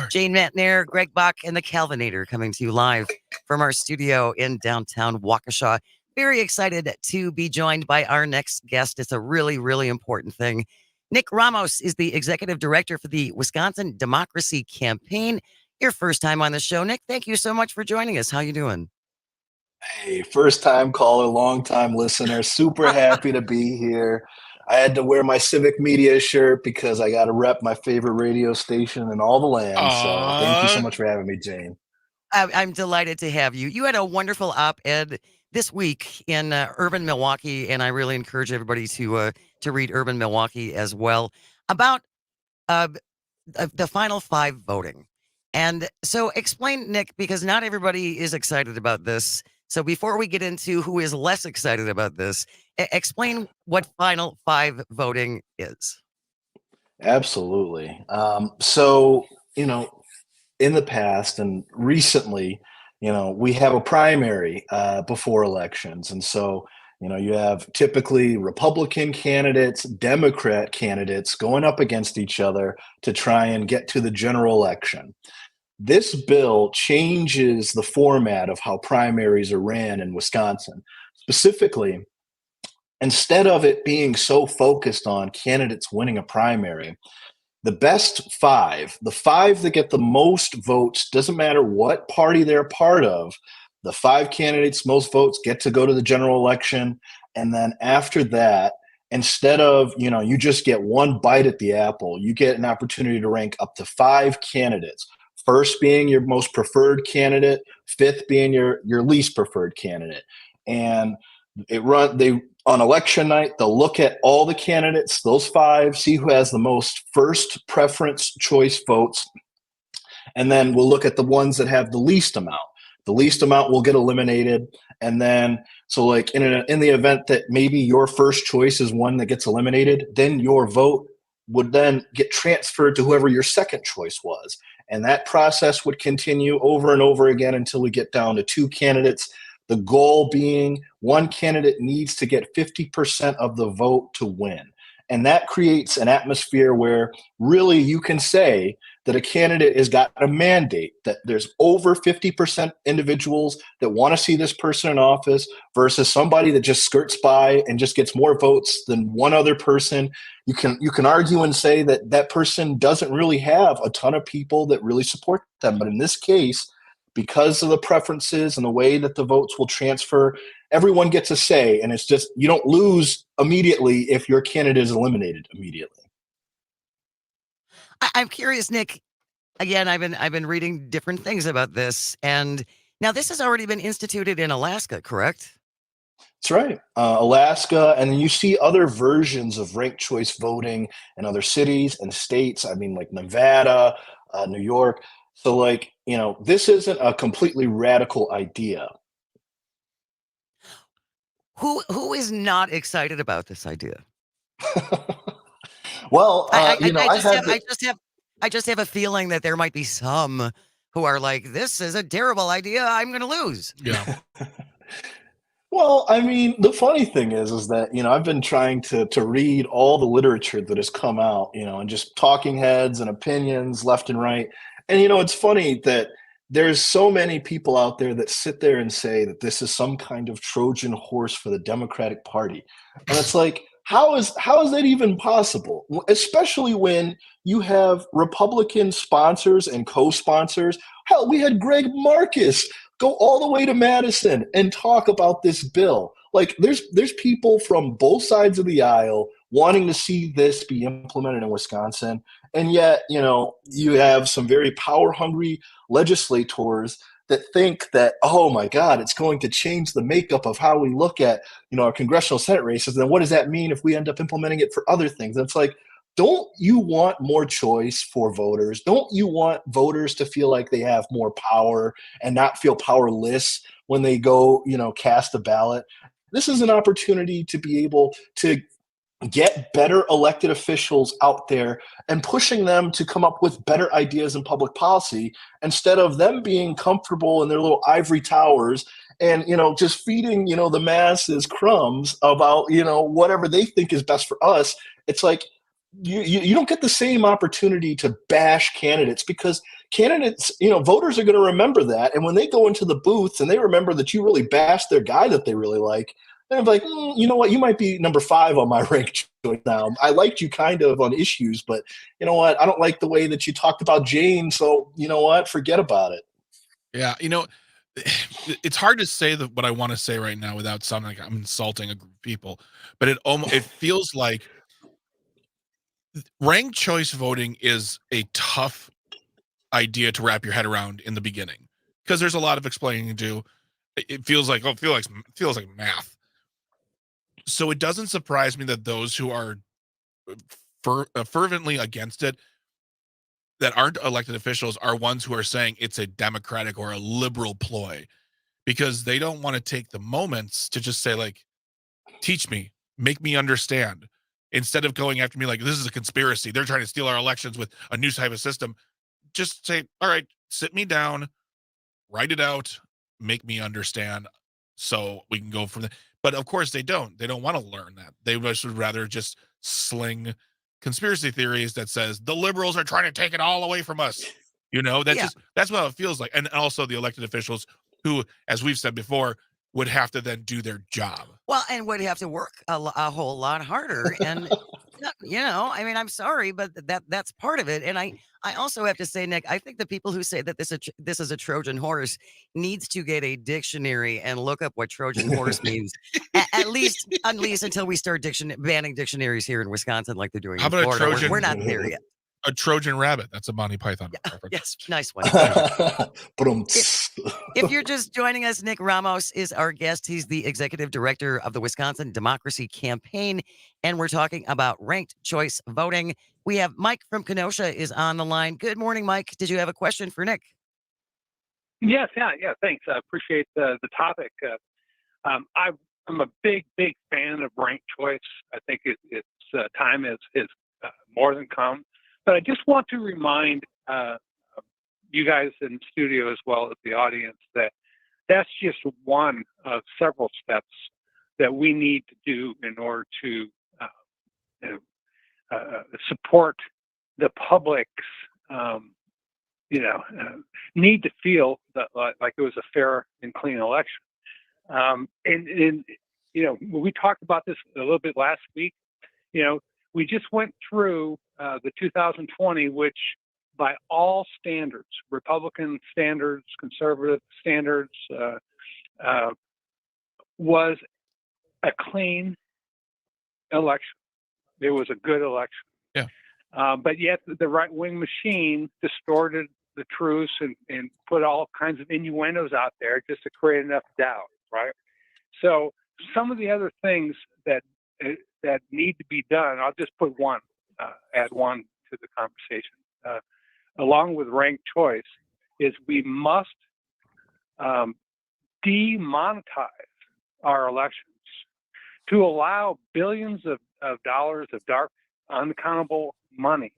Jane Matenaer, Greg Bach, and the Calvinator coming to you live from our studio in downtown Waukesha. Very excited to be joined by our next guest. It's a really, really important thing. Nick Ramos is the executive director for the Wisconsin Democracy Campaign. Your first time on the show, Nick. Thank you so much for joining us. How you doing? Hey, first time caller, long time listener. Super happy to be here. I had to wear my Civic Media shirt because I got to rep my favorite radio station in all the land. So thank you so much for having me, Jane. I'm delighted to have you. You had a wonderful op-ed this week in Urban Milwaukee, and I really encourage everybody to read Urban Milwaukee as well about the Final Five voting. And so explain, Nick, because not everybody is excited about this. So before we get into who is less excited about this, explain what Final Five voting is. Absolutely. So, in the past and recently, we have a primary before elections. And so, you have typically Republican candidates, Democrat candidates going up against each other to try and get to the general election. This bill changes the format of how primaries are ran in Wisconsin. Specifically, instead of it being so focused on candidates winning a primary, the best five, the five that get the most votes, doesn't matter what party they're part of, the five candidates, most votes, get to go to the general election. And then after that, instead of, you just get one bite at the apple, you get an opportunity to rank up to five candidates. First being your most preferred candidate, fifth being your least preferred candidate. And on election night, they'll look at all the candidates, those five, see who has the most first preference choice votes. And then we'll look at the ones that have the least amount. The least amount will get eliminated. And then, so like in the event that maybe your first choice is one that gets eliminated, then your vote would then get transferred to whoever your second choice was. And that process would continue over and over again until we get down to two candidates. The goal being one candidate needs to get 50% of the vote to win. And that creates an atmosphere where really you can say that a candidate has got a mandate, that there's over 50% individuals that want to see this person in office versus somebody that just skirts by and just gets more votes than one other person. You can argue and say that that person doesn't really have a ton of people that really support them. But in this case, because of the preferences and the way that the votes will transfer, everyone gets a say. And it's just, you don't lose immediately if your candidate is eliminated immediately. I'm curious, Nick. Again, I've been reading different things about this, and now this has already been instituted in Alaska, correct? That's right. Alaska, and then you see other versions of ranked choice voting in other cities and states. I mean, like Nevada, New York. So, this isn't a completely radical idea. Who is not excited about this idea? Well, I just have a feeling that there might be some who are like, this is a terrible idea. I'm going to lose. Yeah. Well, I mean, the funny thing is that, I've been trying to read all the literature that has come out, and just talking heads and opinions left and right. And, it's funny that there's so many people out there that sit there and say that this is some kind of Trojan horse for the Democratic Party. And it's like, how is that even possible? Especially when you have Republican sponsors and co-sponsors. Hell, we had Greg Marcus go all the way to Madison and talk about this bill. Like there's people from both sides of the aisle wanting to see this be implemented in Wisconsin. And yet, you have some very power-hungry legislators that think that, oh my God, it's going to change the makeup of how we look at, our congressional Senate races. Then what does that mean if we end up implementing it for other things? And it's like, don't you want more choice for voters? Don't you want voters to feel like they have more power and not feel powerless when they go, cast a ballot? This is an opportunity to be able to get better elected officials out there and pushing them to come up with better ideas in public policy instead of them being comfortable in their little ivory towers and, just feeding, the masses crumbs about, whatever they think is best for us. It's like, you don't get the same opportunity to bash candidates because candidates, voters are going to remember that. And when they go into the booths and they remember that you really bashed their guy that they really like, then I'm like, you know what? You might be number 5 on my rank choice now. I liked you kind of on issues, but you know what? I don't like the way that you talked about Jane. So you know what? Forget about it. Yeah. It's hard to say what I want to say right now without sounding like I'm insulting a group of people, but it feels like ranked choice voting is a tough idea to wrap your head around in the beginning because there's a lot of explaining to do. It feels like math. So it doesn't surprise me that those who are fervently against it, that aren't elected officials, are ones who are saying it's a Democratic or a liberal ploy because they don't want to take the moments to just say, like, teach me, make me understand, instead of going after me like this is a conspiracy. They're trying to steal our elections with a new type of system. Just say, all right, sit me down, write it out, make me understand so we can go from there. But of course they don't want to learn that. They would rather just sling conspiracy theories that says the liberals are trying to take it all away from us. That's what it feels like. And also the elected officials who, as we've said before, would have to then do their job. Well, and would have to work a whole lot harder. And, I'm sorry, but that's part of it. And I also have to say, Nick, I think the people who say that this is a Trojan horse needs to get a dictionary and look up what Trojan horse means, at least until we start banning dictionaries here in Wisconsin like they're doing in Florida. Trojan? We're not there yet. A Trojan rabbit. That's a Monty Python reference. Yes, nice one. If you're just joining us, Nick Ramos is our guest. He's the executive director of the Wisconsin Democracy Campaign, and we're talking about ranked choice voting. We have Mike from Kenosha is on the line. Good morning, Mike. Did you have a question for Nick? Yes, yeah, thanks. I appreciate the topic. I'm a big fan of ranked choice. I think it's time is more than come. But I just want to remind you guys in the studio as well as the audience that that's just one of several steps that we need to do in order to support the public's need to feel that like it was a fair and clean election. And we talked about this a little bit last week. We just went through the 2020, which by all standards, Republican standards, conservative standards, was a clean election. It was a good election. Yeah. But yet the right-wing machine distorted the truth and put all kinds of innuendos out there just to create enough doubt, right? So some of the other things that need to be done, I'll just add one to the conversation, along with ranked choice, is we must demonetize our elections to allow billions of dollars of dark, unaccountable money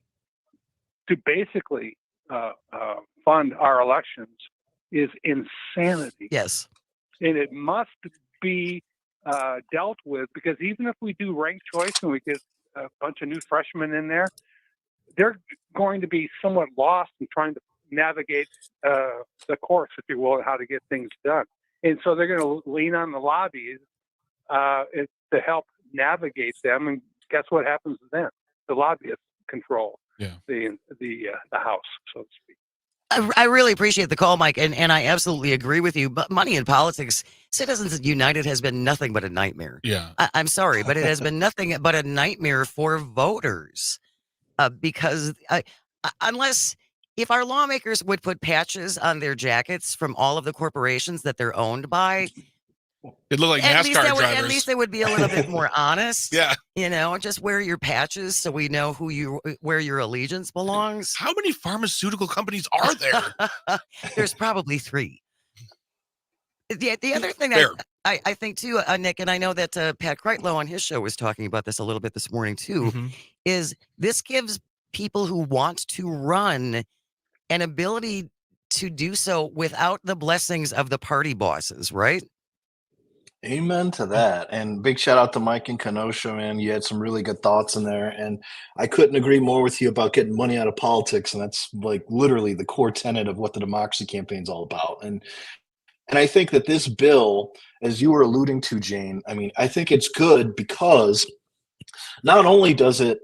to basically fund our elections is insanity. Yes. And it must be dealt with, because even if we do ranked choice and we get a bunch of new freshmen in there, they're going to be somewhat lost in trying to navigate the course, if you will, how to get things done. And so they're going to lean on the lobbies to help navigate them. And guess what happens then? The lobbyists control the House, so to speak. I really appreciate the call, Mike, and I absolutely agree with you. But money in politics, Citizens United has been nothing but a nightmare. Yeah. I'm sorry, but it has been nothing but a nightmare for voters because unless if our lawmakers would put patches on their jackets from all of the corporations that they're owned by, it looked like NASCAR drivers. At least they would be a little bit more honest. Yeah. Just wear your patches so we know where your allegiance belongs. How many pharmaceutical companies are there? There's probably 3. The other thing I think too, Nick, and I know that Pat Kreitlow on his show was talking about this a little bit this morning too, is this gives people who want to run an ability to do so without the blessings of the party bosses, right? Amen to that. And big shout out to Mike in Kenosha, man. You had some really good thoughts in there. And I couldn't agree more with you about getting money out of politics. And that's like literally the core tenet of what the democracy campaign is all about. And I think that this bill, as you were alluding to, Jane, I mean, I think it's good because not only does it,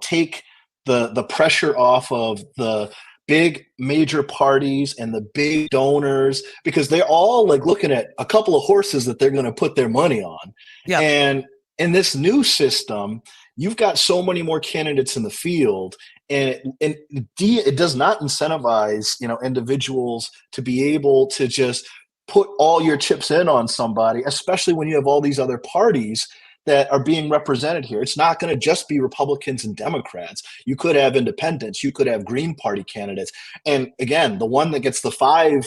take the pressure off of the big major parties and the big donors, because they're all like looking at a couple of horses that they're going to put their money on. Yeah. And in this new system, you've got so many more candidates in the field, and it does not incentivize, individuals to be able to just put all your chips in on somebody, especially when you have all these other parties that are being represented here. It's not going to just be Republicans and Democrats. You could have independents. You could have Green Party candidates. And again, the one that gets the 5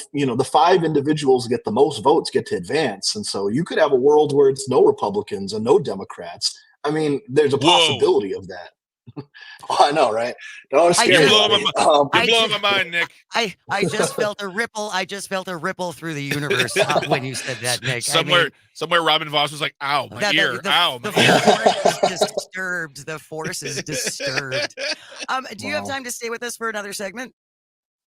individuals get the most votes get to advance. And so you could have a world where it's no Republicans and no Democrats. I mean, there's a possibility of that. Oh, I know, right? Don't scare You're blowing my mind, Nick. I just felt a ripple. I just felt a ripple through the universe when you said that, Nick. Somewhere Robin Voss was like, ow, my ear, ow. The force is disturbed. The force is disturbed. Do you have time to stay with us for another segment?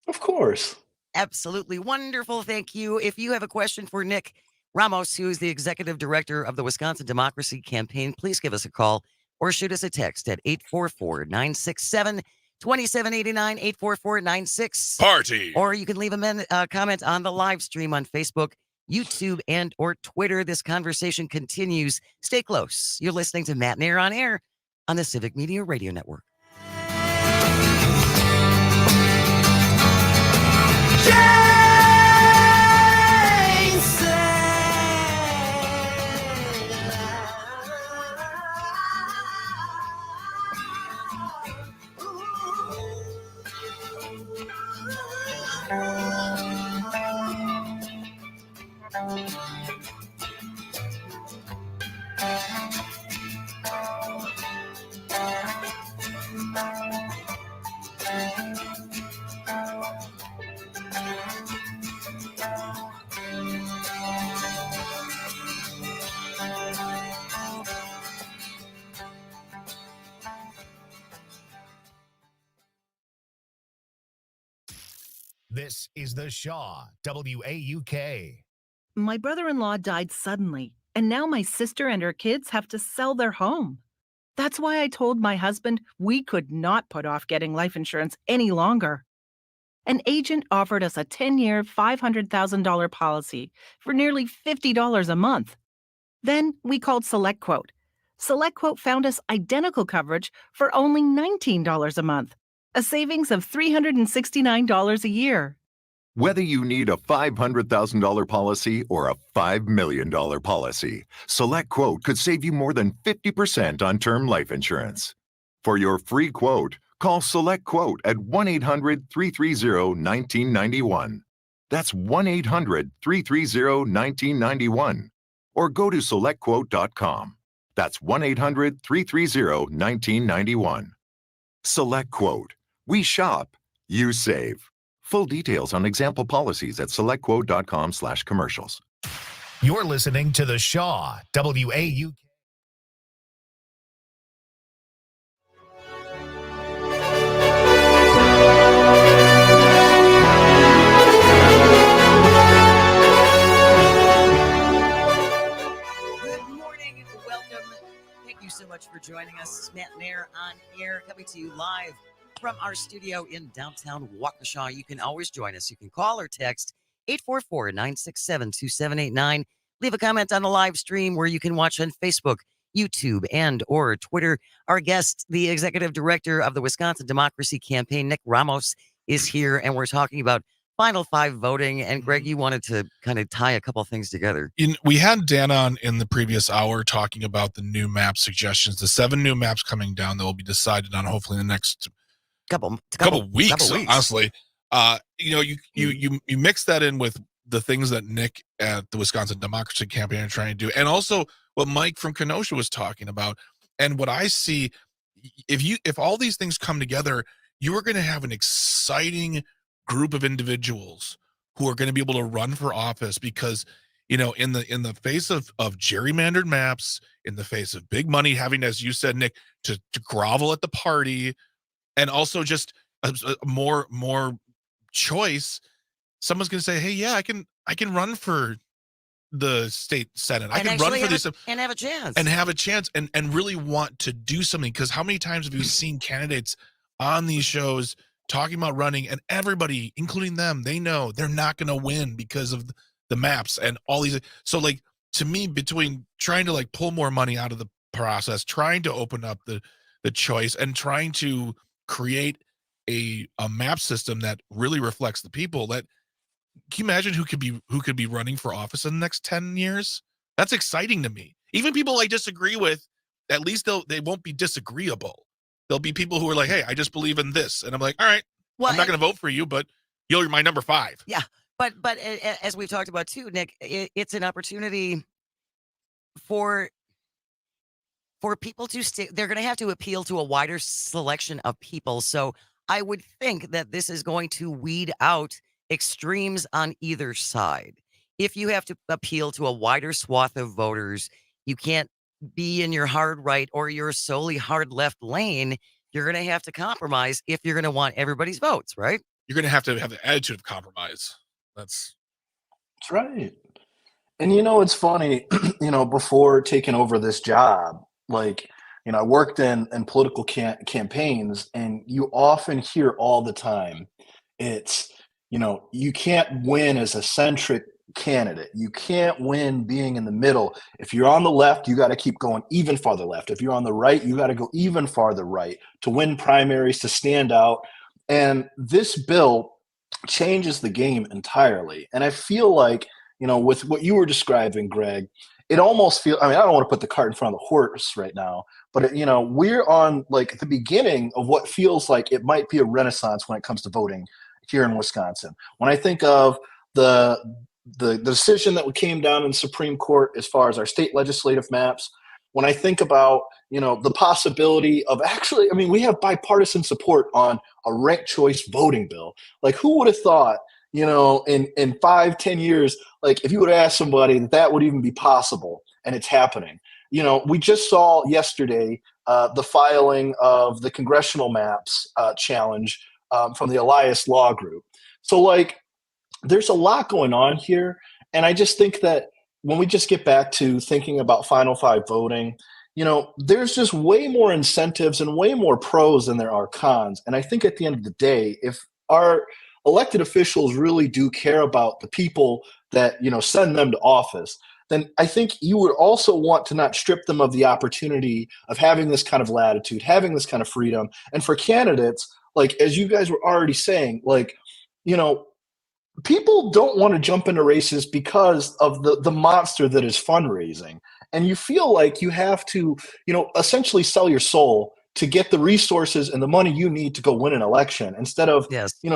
Of course. Absolutely wonderful. Thank you. If you have a question for Nick Ramos, who is the executive director of the Wisconsin Democracy Campaign, please give us a call or shoot us a text at 844-967-2789, 844-96 Party. Or you can leave a comment on the live stream on Facebook, YouTube, and or Twitter. This conversation continues. Stay close. You're listening to Matenaer On Air on the Civic Media Radio Network. This is the Shaw, WAUK. My brother-in-law died suddenly, and now my sister and her kids have to sell their home. That's why I told my husband we could not put off getting life insurance any longer. An agent offered us a 10-year, $500,000 policy for nearly $50 a month. Then we called SelectQuote. SelectQuote found us identical coverage for only $19 a month, a savings of $369 a year. Whether you need a $500,000 policy or a $5 million policy, SelectQuote could save you more than 50% on term life insurance. For your free quote, call SelectQuote at 1-800-330-1991. That's 1-800-330-1991. Or go to SelectQuote.com. That's 1-800-330-1991. SelectQuote. We shop, you save. Full details on example policies at SelectQuote.com/commercials. You're listening to the Shaw, WAUK. so much for joining us. Matenaer On Air, coming to you live from our studio in downtown Waukesha. You can always join us. You can call or text 844-967-2789. Leave a comment on the live stream where you can watch on Facebook, YouTube, and or Twitter. Our guest, the executive director of the Wisconsin Democracy Campaign, Nick Ramos, is here, and we're talking about Final Five voting. And Greg, you wanted to kind of tie a couple things together. We had Dan on in the previous hour talking about the new map suggestions, the 7 new maps coming down that will be decided on hopefully in the next couple weeks. Honestly, you mix that in with the things that Nick at the Wisconsin Democracy Campaign are trying to do, and also what Mike from Kenosha was talking about, and what I see. If all these things come together, you are going to have an exciting group of individuals who are going to be able to run for office, because in the face of gerrymandered maps, in the face of big money having, as you said, Nick, to grovel at the party, and also just a more choice, someone's going to say, hey, yeah, I can run for the state senate. I can run for this and have a chance and really want to do something. Because how many times have you seen candidates on these shows talking about running, and everybody, including them, they know they're not going to win because of the maps and all these. So, like, to me, between trying to like pull more money out of the process, trying to open up the choice, and trying to create a map system that really reflects the people, that can you imagine who could be running for office in the next 10 years? That's exciting to me. Even people I disagree with, at least they won't be disagreeable. There'll be people who are like, hey, I just believe in this. And I'm like, all right, I'm not going to vote for you, but you're my number 5. Yeah. But as we've talked about too, Nick, it's an opportunity for people to stay. They're going to have to appeal to a wider selection of people. So I would think that this is going to weed out extremes on either side. If you have to appeal to a wider swath of voters, you can't be in your hard right or your solely hard left lane. You're going to have to compromise if you're going to want everybody's votes, right? You're going to have the attitude of compromise. That's right. And it's funny, before taking over this job, like, I worked in political campaigns, and you often hear all the time, it's, you can't win as a centric candidate. You can't win being in the middle. If you're on the left, you got to keep going even farther left. If you're on the right, you got to go even farther right to win primaries, to stand out. And this bill changes the game entirely. And I feel like, with what you were describing, Greg, it almost feels, I don't want to put the cart in front of the horse right now, but we're on like the beginning of what feels like it might be a renaissance when it comes to voting here in Wisconsin. When I think of the decision that came down in the Supreme Court as far as our state legislative maps, when I think about, the possibility of actually, we have bipartisan support on a ranked choice voting bill. Like, who would have thought, in 5-10 years, like if you would ask somebody that would even be possible, and it's happening. We just saw yesterday the filing of the congressional maps challenge from the Elias Law Group. So, like, there's a lot going on here. And I just think that when we just get back to thinking about Final Five voting, there's just way more incentives and way more pros than there are cons. And I think at the end of the day, if our elected officials really do care about the people that, send them to office, then I think you would also want to not strip them of the opportunity of having this kind of latitude, having this kind of freedom. And for candidates, like, as you guys were already saying, like, people don't want to jump into races because of the monster that is fundraising. And you feel like you have to, essentially sell your soul to get the resources and the money you need to go win an election, instead of,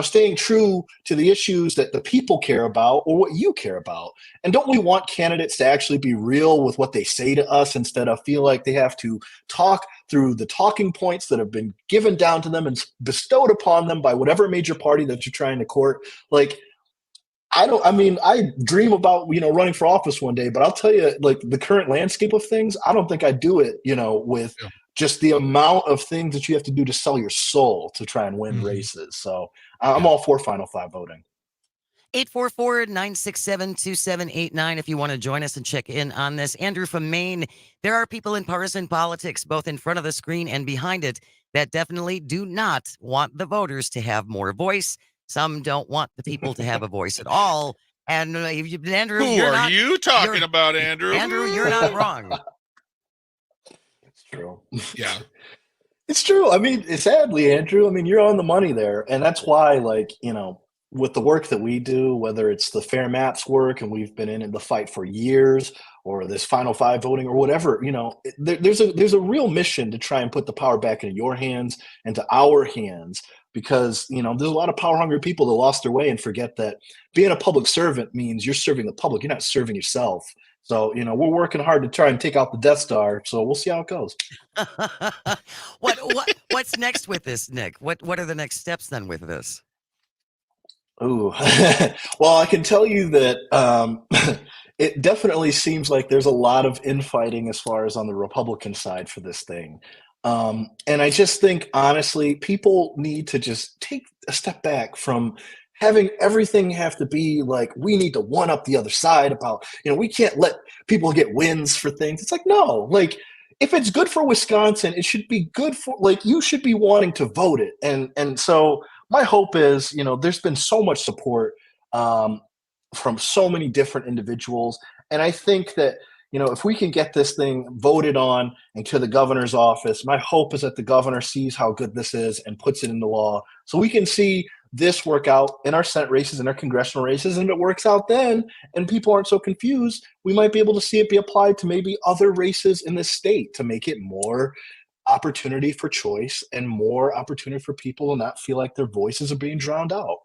staying true to the issues that the people care about or what you care about. And don't we want candidates to actually be real with what they say to us, instead of feel like they have to talk through the talking points that have been given down to them and bestowed upon them by whatever major party that you're trying to court? Like, I dream about, running for office one day, but I'll tell you, like, the current landscape of things, I don't think I'd do it, with just the amount of things that you have to do to sell your soul to try and win races. So I'm all for Final Five voting. 844-967-2789 if you want to join us and check in on this. Andrew from Maine, there are people in partisan politics, both in front of the screen and behind it, that definitely do not want the voters to have more voice. Some don't want the people to have a voice at all. And Andrew, Who are you talking about, Andrew? Andrew, you're not wrong. It's true. Yeah. It's true. I mean, sadly, Andrew, I mean, you're on the money there. And that's why, with the work that we do, whether it's the Fair Maps work and we've been in the fight for years, or this Final Five voting or whatever, there's a real mission to try and put the power back into your hands and to our hands, because, there's a lot of power hungry people that lost their way and forget that being a public servant means you're serving the public. You're not serving yourself. So, we're working hard to try and take out the Death Star. So we'll see how it goes. What's next with this, Nick? What are the next steps then with this? Ooh, well, I can tell you that it definitely seems like there's a lot of infighting as far as on the Republican side for this thing. And I just think, honestly, people need to just take a step back from having everything have to be like, we need to one up the other side about, we can't let people get wins for things. It's like, no, if it's good for Wisconsin, it should be good for, you should be wanting to vote it. And so my hope is, there's been so much support from so many different individuals. And I think that, if we can get this thing voted on and to the governor's office, my hope is that the governor sees how good this is and puts it into law so we can see this work out in our Senate races and our congressional races. And if it works out then and people aren't so confused, we might be able to see it be applied to maybe other races in the state to make it more opportunity for choice and more opportunity for people to not feel like their voices are being drowned out.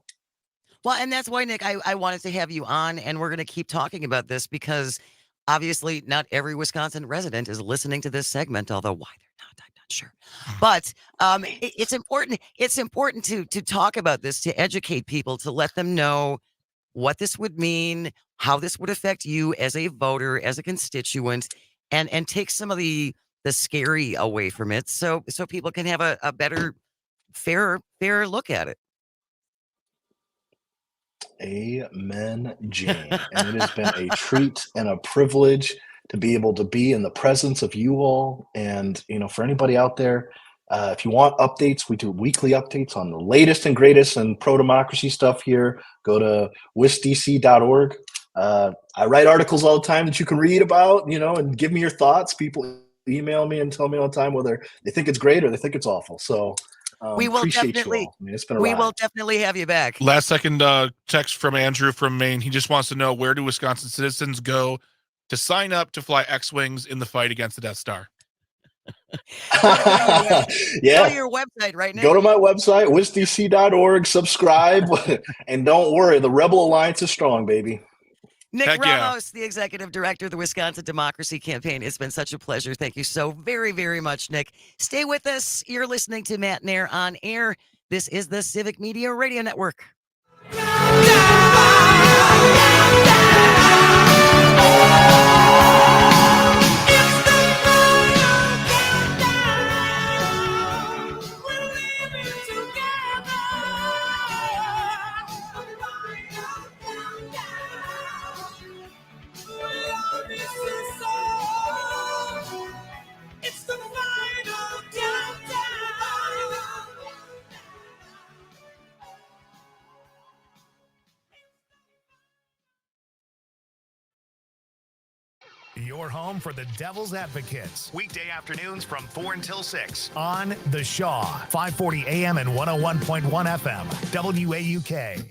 Well, and that's why, Nick, I wanted to have you on, and we're going to keep talking about this because obviously not every Wisconsin resident is listening to this segment, although why they're not, I'm not sure. But it's important. It's important to talk about this, to educate people, to let them know what this would mean, how this would affect you as a voter, as a constituent, and take some of the scary away from it, so people can have a better, fair look at it. Amen, Jane. And it has been a treat and a privilege to be able to be in the presence of you all. And, for anybody out there, if you want updates, we do weekly updates on the latest and greatest and pro-democracy stuff here. Go to wisdc.org. I write articles all the time that you can read about, and give me your thoughts. People email me and tell me all the time whether they think it's great or they think it's awful. So we will appreciate definitely, you all. I mean, it's been a we ride. will definitely have you back. Last second text from Andrew from Maine. He just wants to know, where do Wisconsin citizens go to sign up to fly X-Wings in the fight against the Death Star? Yeah. Go to your website right now. Go to my website, wisdc.org, subscribe, and don't worry, the Rebel Alliance is strong, baby. Nick Heck yeah. Ramos, the executive director of the Wisconsin Democracy Campaign. It's been such a pleasure. Thank you so very, very much, Nick. Stay with us. You're listening to Matenaer On Air. This is the Civic Media Radio Network. Your home for the Devil's Advocates. Weekday afternoons from 4 until 6 on The Shaw, 540 AM and 101.1 FM, WAUK.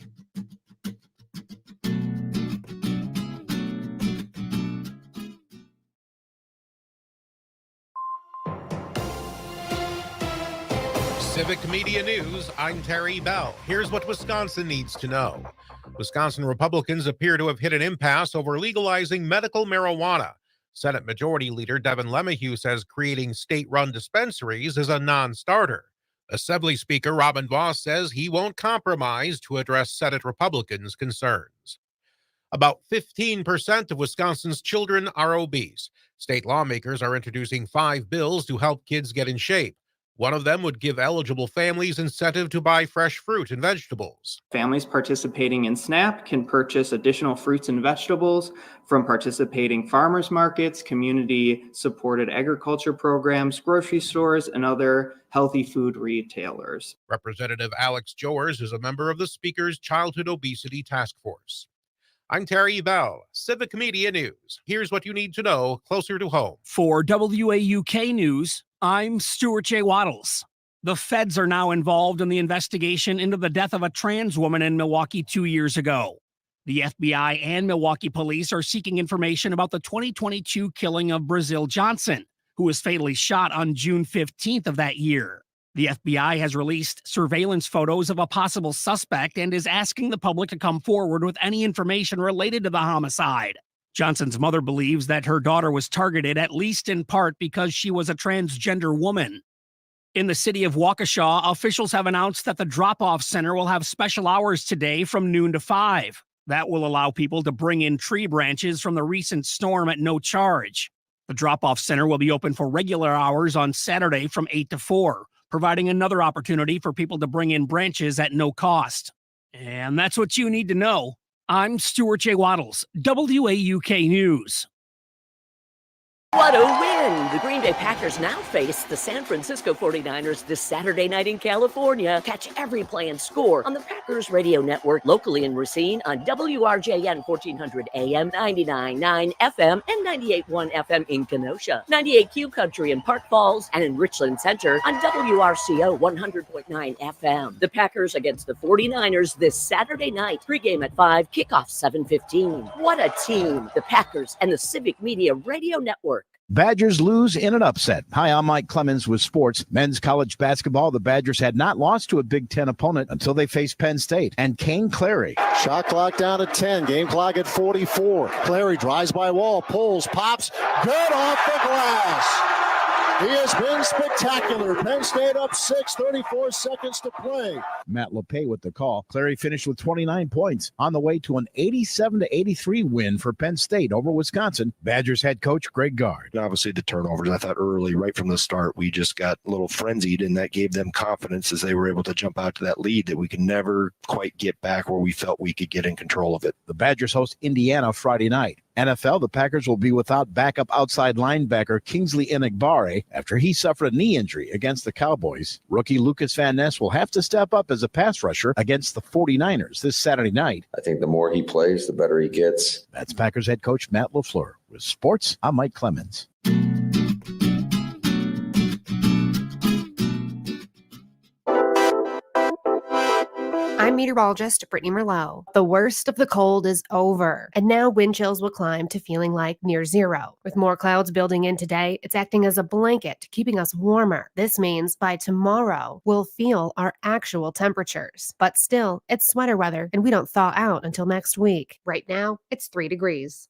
Civic Media News, I'm Terry Bell. Here's what Wisconsin needs to know. Wisconsin Republicans appear to have hit an impasse over legalizing medical marijuana. Senate Majority Leader Devin LeMahieu says creating state-run dispensaries is a non-starter. Assembly Speaker Robin Vos says he won't compromise to address Senate Republicans' concerns. About 15% of Wisconsin's children are obese. State lawmakers are introducing 5 bills to help kids get in shape. One of them would give eligible families incentive to buy fresh fruit and vegetables. Families participating in SNAP can purchase additional fruits and vegetables from participating farmers markets, community-supported agriculture programs, grocery stores, and other healthy food retailers. Representative Alex Jowers is a member of the Speaker's Childhood Obesity Task Force. I'm Terry Bell, Civic Media News. Here's what you need to know closer to home. For WAUK News, I'm Stuart J. Waddles. The feds are now involved in the investigation into the death of a trans woman in Milwaukee 2 years ago. The FBI and Milwaukee police are seeking information about the 2022 killing of Brazil Johnson, who was fatally shot on June 15th of that year. The FBI has released surveillance photos of a possible suspect and is asking the public to come forward with any information related to the homicide. Johnson's mother believes that her daughter was targeted at least in part because she was a transgender woman. In the city of Waukesha, officials have announced that the drop-off center will have special hours today from noon to 5. That will allow people to bring in tree branches from the recent storm at no charge. The drop-off center will be open for regular hours on Saturday from 8 to 4, providing another opportunity for people to bring in branches at no cost. And that's what you need to know. I'm Stuart J. Waddles, WAUK News. What a win! The Green Bay Packers now face the San Francisco 49ers this Saturday night in California. Catch every play and score on the Packers Radio Network, locally in Racine on WRJN 1400 AM, 99.9 FM, and 98.1 FM in Kenosha, 98Q Country in Park Falls, and in Richland Center on WRCO 100.9 FM. The Packers against the 49ers this Saturday night. Pregame at 5, kickoff 7:15. What a team! The Packers and the Civic Media Radio Network. Badgers lose in an upset. Hi, I'm Mike Clemens with sports. Men's college basketball, the Badgers had not lost to a Big Ten opponent until they faced Penn State. And Kane Clary. Shot clock down to 10. Game clock at 44. Clary drives by wall, pulls, pops. Good off the glass. He has been spectacular. Penn State up 6, 34 seconds to play. Matt LePay with the call. Clary finished with 29 points on the way to an 87-83 win for Penn State over Wisconsin. Badgers head coach Greg Gard. Obviously, the turnovers, I thought early, right from the start, we just got a little frenzied, and that gave them confidence as they were able to jump out to that lead that we could never quite get back where we felt we could get in control of it. The Badgers host Indiana Friday night. NFL, the Packers will be without backup outside linebacker Kingsley Enagbare after he suffered a knee injury against the Cowboys. Rookie Lucas Van Ness will have to step up as a pass rusher against the 49ers this Saturday night. I think the more he plays, the better he gets. That's Packers head coach Matt LaFleur. With sports, I'm Mike Clemens. I'm meteorologist Brittany Merlot. The worst of the cold is over, and now wind chills will climb to feeling like near zero. With more clouds building in today, it's acting as a blanket, keeping us warmer. This means by tomorrow, we'll feel our actual temperatures. But still, it's sweater weather, and we don't thaw out until next week. Right now, it's 3 degrees.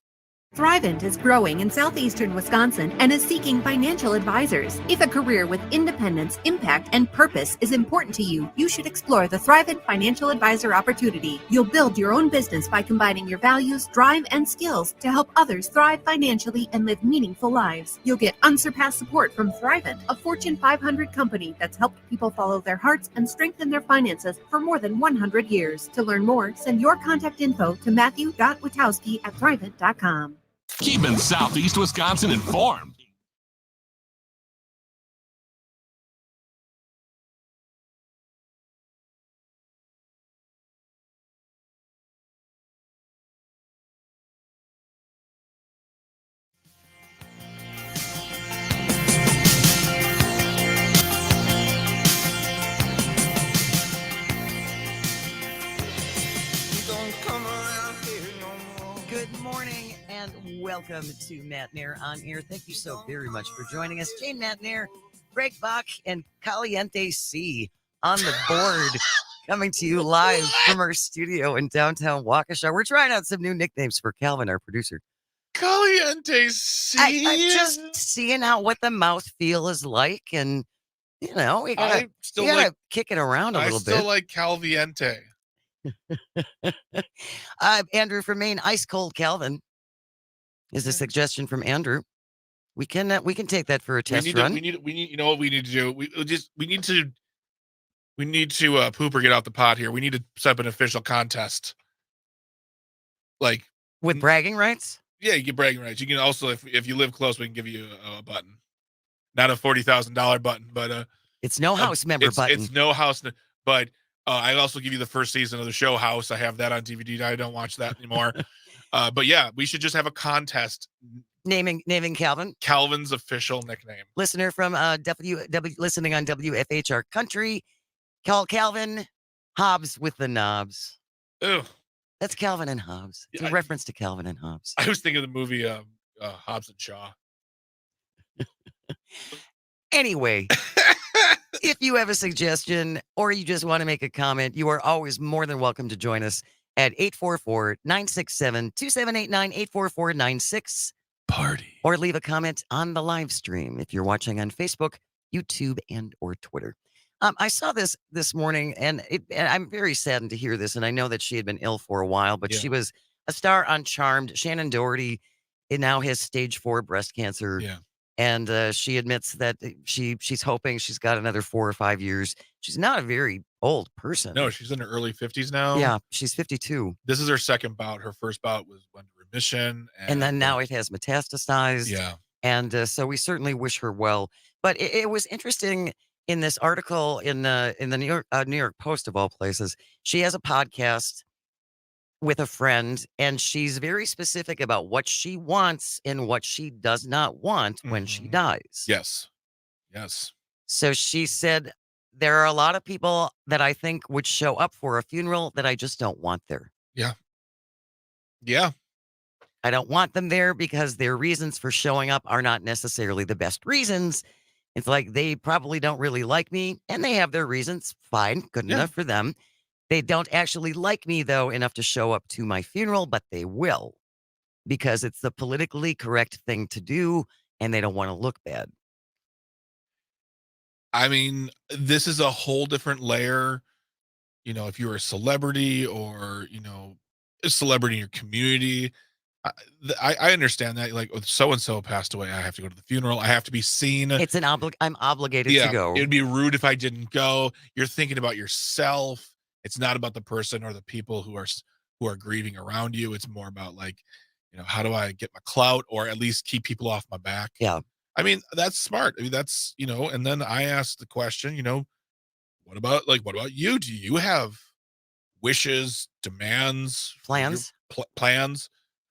Thrivent is growing in southeastern Wisconsin and is seeking financial advisors. If a career with independence, impact, and purpose is important to you, you should explore the Thrivent Financial Advisor opportunity. You'll build your own business by combining your values, drive, and skills to help others thrive financially and live meaningful lives. You'll get unsurpassed support from Thrivent, a Fortune 500 company that's helped people follow their hearts and strengthen their finances for more than 100 years. To learn more, send your contact info to matthew.witowski@thrivent.com. Keeping Southeast Wisconsin informed. Good morning and welcome to Matenaer On Air. Thank you so very much for joining us. Jane Matenaer, Greg Bach, and Caliente C on the board, coming to you live from our studio in downtown Waukesha. We're trying out some new nicknames for Calvin, our producer. Caliente C. I'm just seeing out what the mouthfeel is like, and you know, we gotta kick it around a little bit. I still like Calviente. Andrew from Maine, Ice Cold Calvin is a suggestion from Andrew. We can take that for a test we run. need you know what we need to do? We need to poop or get out the pot here. We need to set up an official contest. Like with bragging rights? Yeah, you get bragging rights. You can also, if you live close, we can give you a button. Not a $40,000 button, but it's no house member button. It's no house, but I also give you the first season of the show House. I have that on DVD. I don't watch that anymore. But yeah, we should just have a contest naming Calvin. Calvin's official nickname. Listener from listening on WFHR Country, call Calvin Hobbs with the knobs. Ew. That's Calvin and Hobbs. It's a reference to Calvin and Hobbs. I was thinking of the movie Hobbs and Shaw. Anyway, if you have a suggestion or you just want to make a comment, you are always more than welcome to join us at 844-967-2789, 844-96 party, or leave a comment on the live stream if you're watching on Facebook, YouTube, and or Twitter. I saw this morning, and I'm very saddened to hear this, and I know that she had been ill for a while, but she was a star on Charmed. Shannon Doherty now has stage 4 breast cancer. Yeah. And she admits that she's hoping she's got another 4 or 5 years. She's not a very old person. No, she's in her early 50s now. Yeah, she's 52. This is her second bout. Her first bout went to remission. And then now it has metastasized. Yeah. And so we certainly wish her well. But it was interesting in this article in the New York Post, of all places. She has a podcast with a friend, and she's very specific about what she wants and what she does not want when she dies. Yes. So she said, there are a lot of people that I think would show up for a funeral that I just don't want there. Yeah. I don't want them there because their reasons for showing up are not necessarily the best reasons. It's like they probably don't really like me, and they have their reasons. Fine, good enough for them. They don't actually like me, though, enough to show up to my funeral, but they will because it's the politically correct thing to do, and they don't want to look bad. I mean, this is a whole different layer. You know, if you're a celebrity or, a celebrity in your community, I understand that. Like, so-and-so passed away, I have to go to the funeral. I have to be seen. It's I'm obligated to go. It'd be rude if I didn't go. You're thinking about yourself. It's not about the person or the people who are grieving around you. It's more about how do I get my clout or at least keep people off my back? Yeah. I mean, that's smart. I mean, that's, and then I asked the question, what about you? Do you have wishes, demands, plans? Plans?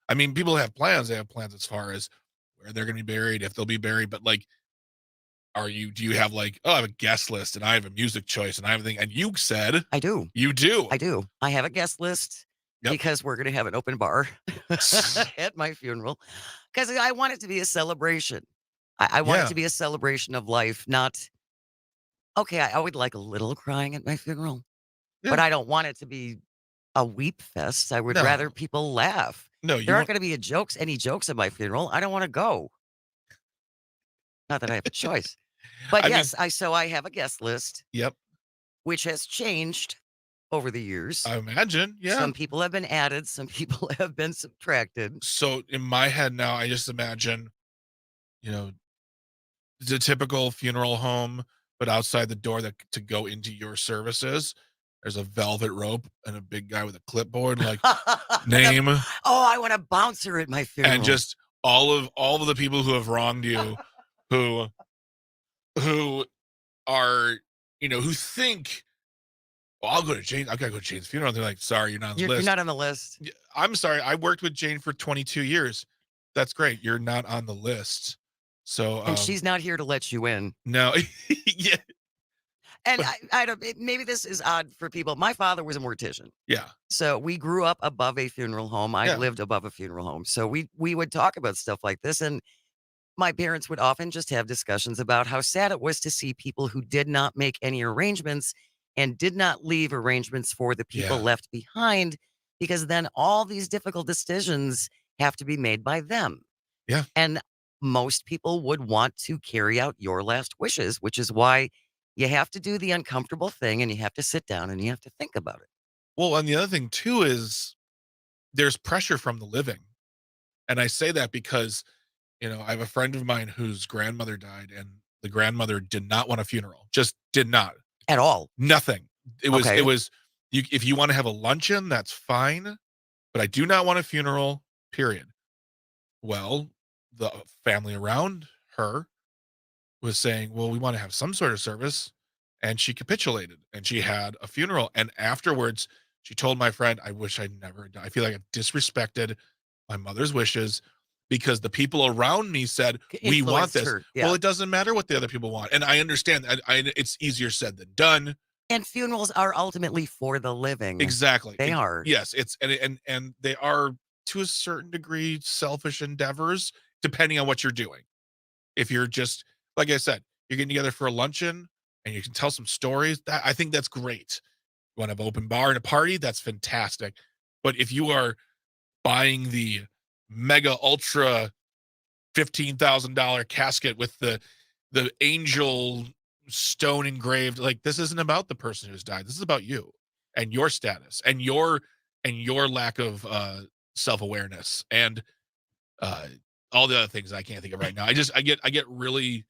I mean, people have plans. They have plans as far as where they're going to be buried, if they'll be buried, but do you have I have a guest list and I have a music choice and I have everything? And you said I do. You do. I do. I have a guest list because we're going to have an open bar at my funeral because I want it to be a celebration. I want it to be a celebration of life, not, okay, I would like a little crying at my funeral, but I don't want it to be a weep fest. I would rather people laugh. No, there aren't going to be any jokes at my funeral. I don't want to go. Not that I have a choice. But I have a guest list. Yep. Which has changed over the years. I imagine. Yeah. Some people have been added. Some people have been subtracted. So in my head now, I just imagine, the typical funeral home, but outside the door to go into your services, there's a velvet rope and a big guy with a clipboard, name. Oh, I want a bouncer at my funeral. And just all of the people who have wronged you, who are, who think, well, I've got to go to Jane's funeral. They're like, sorry, you're not on the list. You're not on the list. I'm sorry. I worked with Jane for 22 years. That's great. You're not on the list. So, and she's not here to let you in. No. Yeah. And I don't, maybe this is odd for people. My father was a mortician. Yeah. So we grew up above a funeral home. I lived above a funeral home. So we would talk about stuff like this. And my parents would often just have discussions about how sad it was to see people who did not make any arrangements and did not leave arrangements for the people left behind, because then all these difficult decisions have to be made by them. Yeah. And most people would want to carry out your last wishes, which is why you have to do the uncomfortable thing and you have to sit down and you have to think about it. Well, and the other thing too is there's pressure from the living. And I say that because You know, I have a friend of mine whose grandmother died, and the grandmother did not want a funeral. Just did not. At all. Nothing. It Okay. was you if you want to have a luncheon, that's fine, but I do not want a funeral, period. Well, the family around her was saying, "Well, we want to have some sort of service." And she capitulated and she had a funeral. And afterwards, she told my friend, I wish I'd never done. I feel like I've disrespected my mother's wishes because the people around me said, we want Influenced this. her, yeah. Well, it doesn't matter what the other people want. And I understand it's easier said than done. And funerals are ultimately for the living. Exactly. They are. Yes, it's and they are to a certain degree selfish endeavors, depending on what you're doing. If you're just, like I said, you're getting together for a luncheon and you can tell some stories, that I think that's great. You want to have an open bar and a party, that's fantastic. But if you are buying the mega ultra $15,000 casket with the angel stone engraved, like, this isn't about the person who's died. This is about you and your status and your lack of self-awareness and all the other things I can't think of right now. I get really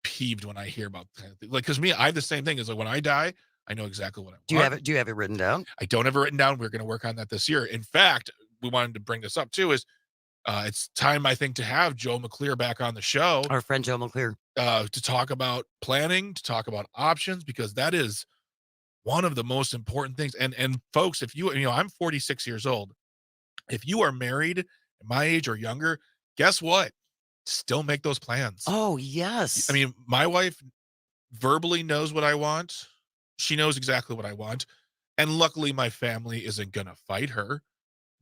peeved when I hear about like, because me, I have the same thing. Is like when I die, I know exactly what I want. Do you have it written down? I don't have it written down. We're going to work on that this year. In fact, we wanted to bring this up too. Is it's time, I think, to have Joe McClear back on the show. Our friend Joe McClear. To talk about planning, to talk about options, because that is one of the most important things. And folks, if you know, I'm 46 years old. If you are married, my age or younger, guess what? Still make those plans. Oh, yes. I mean, my wife verbally knows what I want. She knows exactly what I want. And luckily, my family isn't going to fight her.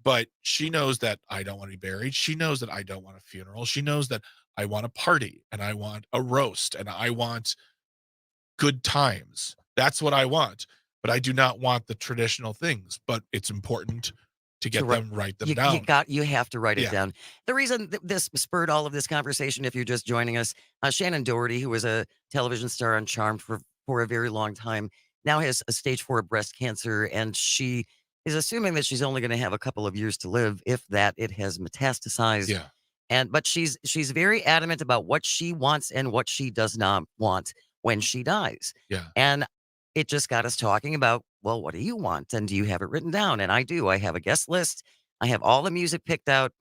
But she knows that I don't want to be buried. She knows that I don't want a funeral. She knows that I want a party and I want a roast and I want good times. That's what I want. But I do not want the traditional things. But it's important to get them, write them down. You have to write it down. The reason this spurred all of this conversation, if you're just joining us, Shannon Doherty, who was a television star on Charmed for a very long time, now has a stage 4 breast cancer, and she is assuming that she's only going to have a couple of years to live, if that. It has metastasized. Yeah. But she's very adamant about what she wants and what she does not want when she dies. Yeah. And it just got us talking about, well, what do you want? And do you have it written down? And I do. I have a guest list. I have all the music picked out.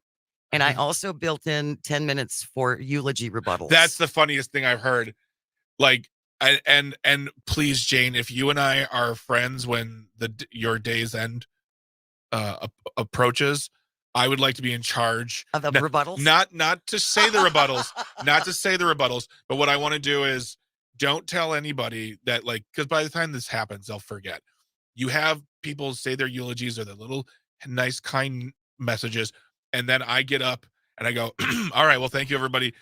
And I also built in 10 minutes for eulogy rebuttals. That's the funniest thing I've heard. Like, and please, Jane, if you and I are friends when your day's end approaches, I would like to be in charge of the rebuttals. Not to say the rebuttals, not to say the rebuttals, but what I want to do is don't tell anybody that, like, because by the time this happens, they'll forget. You have people say their eulogies or their little nice, kind messages, and then I get up and I go, all right, well, thank you, everybody.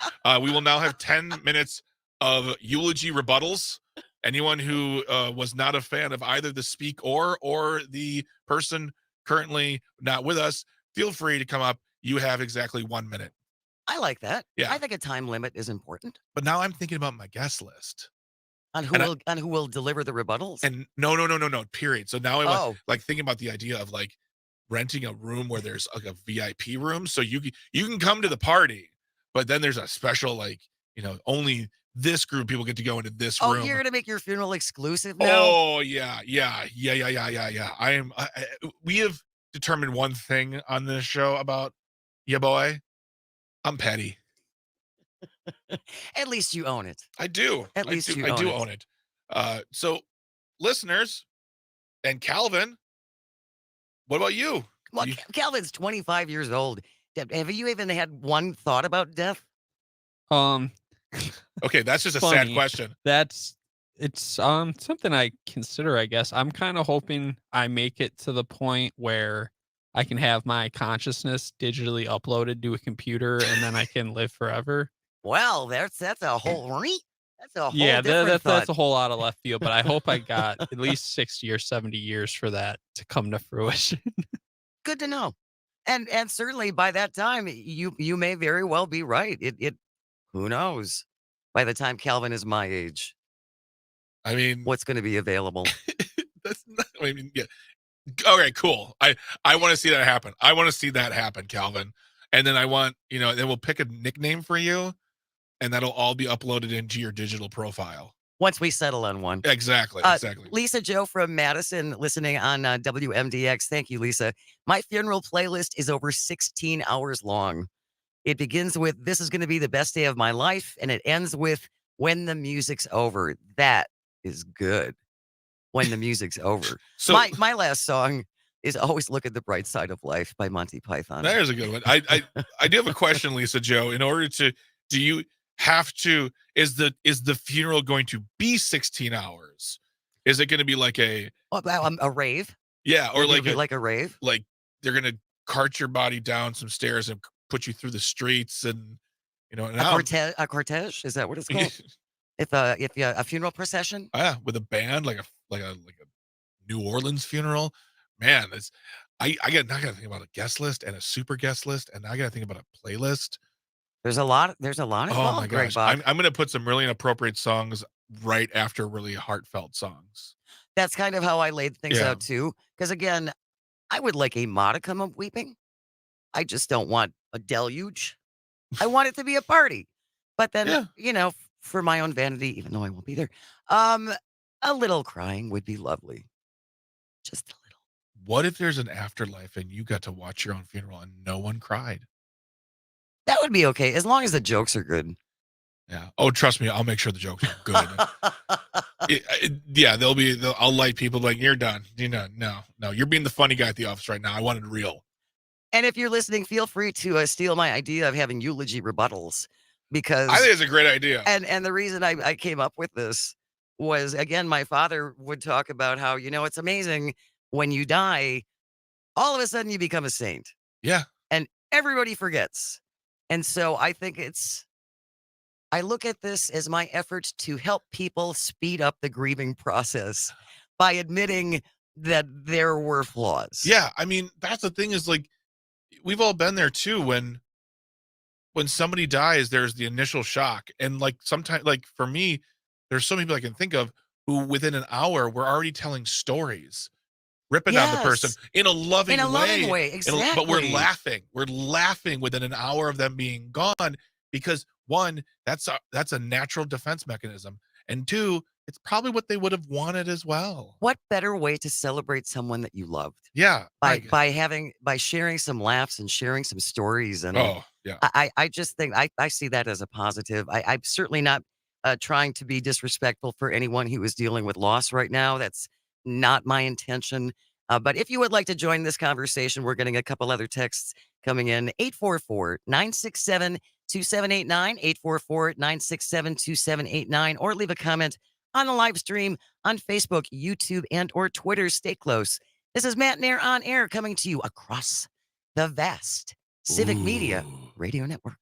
We will now have 10 minutes of eulogy rebuttals. Anyone who was not a fan of either the speak or the person currently not with us, feel free to come up. You have exactly 1 minute. I like that. Yeah. I think a time limit is important. But now I'm thinking about my guest list. On who will deliver the rebuttals? And no, period. So now I want, like, thinking about the idea of, like, renting a room where there's like a VIP room. So you can come to the party, but then there's a special, like, you know, only this group of people get to go into this room. Oh, you're gonna make your funeral exclusive now? Oh, yeah. We have determined one thing on this show about boy. I'm petty. At least you own it. I do. At least you I do own own it. So, listeners and Calvin, what about you? Well, Calvin's 25 years old. Have you even had one thought about death? Okay, that's just a funny. sad question. It's something I consider, I guess. I'm kind of hoping I make it to the point where I can have my consciousness digitally uploaded to a computer and then I can live forever. Well, that's a whole Yeah, different thought. that's a whole lot of left field, but I hope I got at least 60 or 70 years for that to come to fruition. Good to know. And certainly by that time, you may very well be right. It who knows? By the time Calvin is my age, I mean, what's going to be available? That's not, I mean, yeah. Okay, cool. I want to see that happen. I want to see that happen, Calvin. And then I want, then we'll pick a nickname for you, and that'll all be uploaded into your digital profile. Once we settle on one. Exactly. Lisa Joe from Madison listening on WMDX. Thank you, Lisa. My funeral playlist is over 16 hours long. It begins with, "This is going to be the best day of my life," and it ends with, "When the music's over." That is good. When the music's over. So my last song is "Always Look at the Bright Side of Life" by Monty Python. There's a good one. I do have a question, Lisa Joe. In order to, do you have to, is the funeral going to be 16 hours? Is it going to be like a rave? Yeah, or like a rave? Like they're going to cart your body down some stairs and put you through the streets, and a cortege? Is that what it's called? If a funeral procession? Yeah, with a band, like a New Orleans funeral. Man, I got to think about a guest list and a super guest list, and I got to think about a playlist. There's a lot Oh involved, my Greg gosh. Bach. I'm going to put some really inappropriate songs right after really heartfelt songs. That's kind of how I laid things Yeah. out too. Because again, I would like a modicum of weeping. I just don't want a deluge. I want it to be a party. But then, for my own vanity, even though I won't be there, a little crying would be lovely. Just a little. What if there's an afterlife and you got to watch your own funeral and no one cried? That would be okay, as long as the jokes are good. Yeah. Oh, trust me, I'll make sure the jokes are good. I'll light people like, "You're done. No, you're being the funny guy at the office right now. I wanted real." And if you're listening, feel free to steal my idea of having eulogy rebuttals, because I think it's a great idea. And the reason I came up with this was, again, my father would talk about how, it's amazing when you die, all of a sudden you become a saint. Yeah. And everybody forgets. And so I think I look at this as my effort to help people speed up the grieving process by admitting that there were flaws. Yeah. I mean, that's the thing, is like, we've all been there too. When somebody dies, there's the initial shock. And like sometimes, like for me, there's so many people I can think of who within an hour, we're already telling stories, ripping on the person in a loving way. Exactly. But we're laughing within an hour of them being gone, because one, that's a natural defense mechanism. And two, it's probably what they would have wanted as well. What better way to celebrate someone that you loved? Yeah. By sharing some laughs and sharing some stories. And I just think I see that as a positive. I'm certainly not trying to be disrespectful for anyone who is dealing with loss right now. That's not my intention. But if you would like to join this conversation, we're getting a couple other texts coming in. 844-967-2789, 844-967-2789, or leave a comment on the live stream on Facebook, YouTube, and or Twitter. Stay close. This is Matenaer On Air, coming to you across the vast Civic Media Radio Network.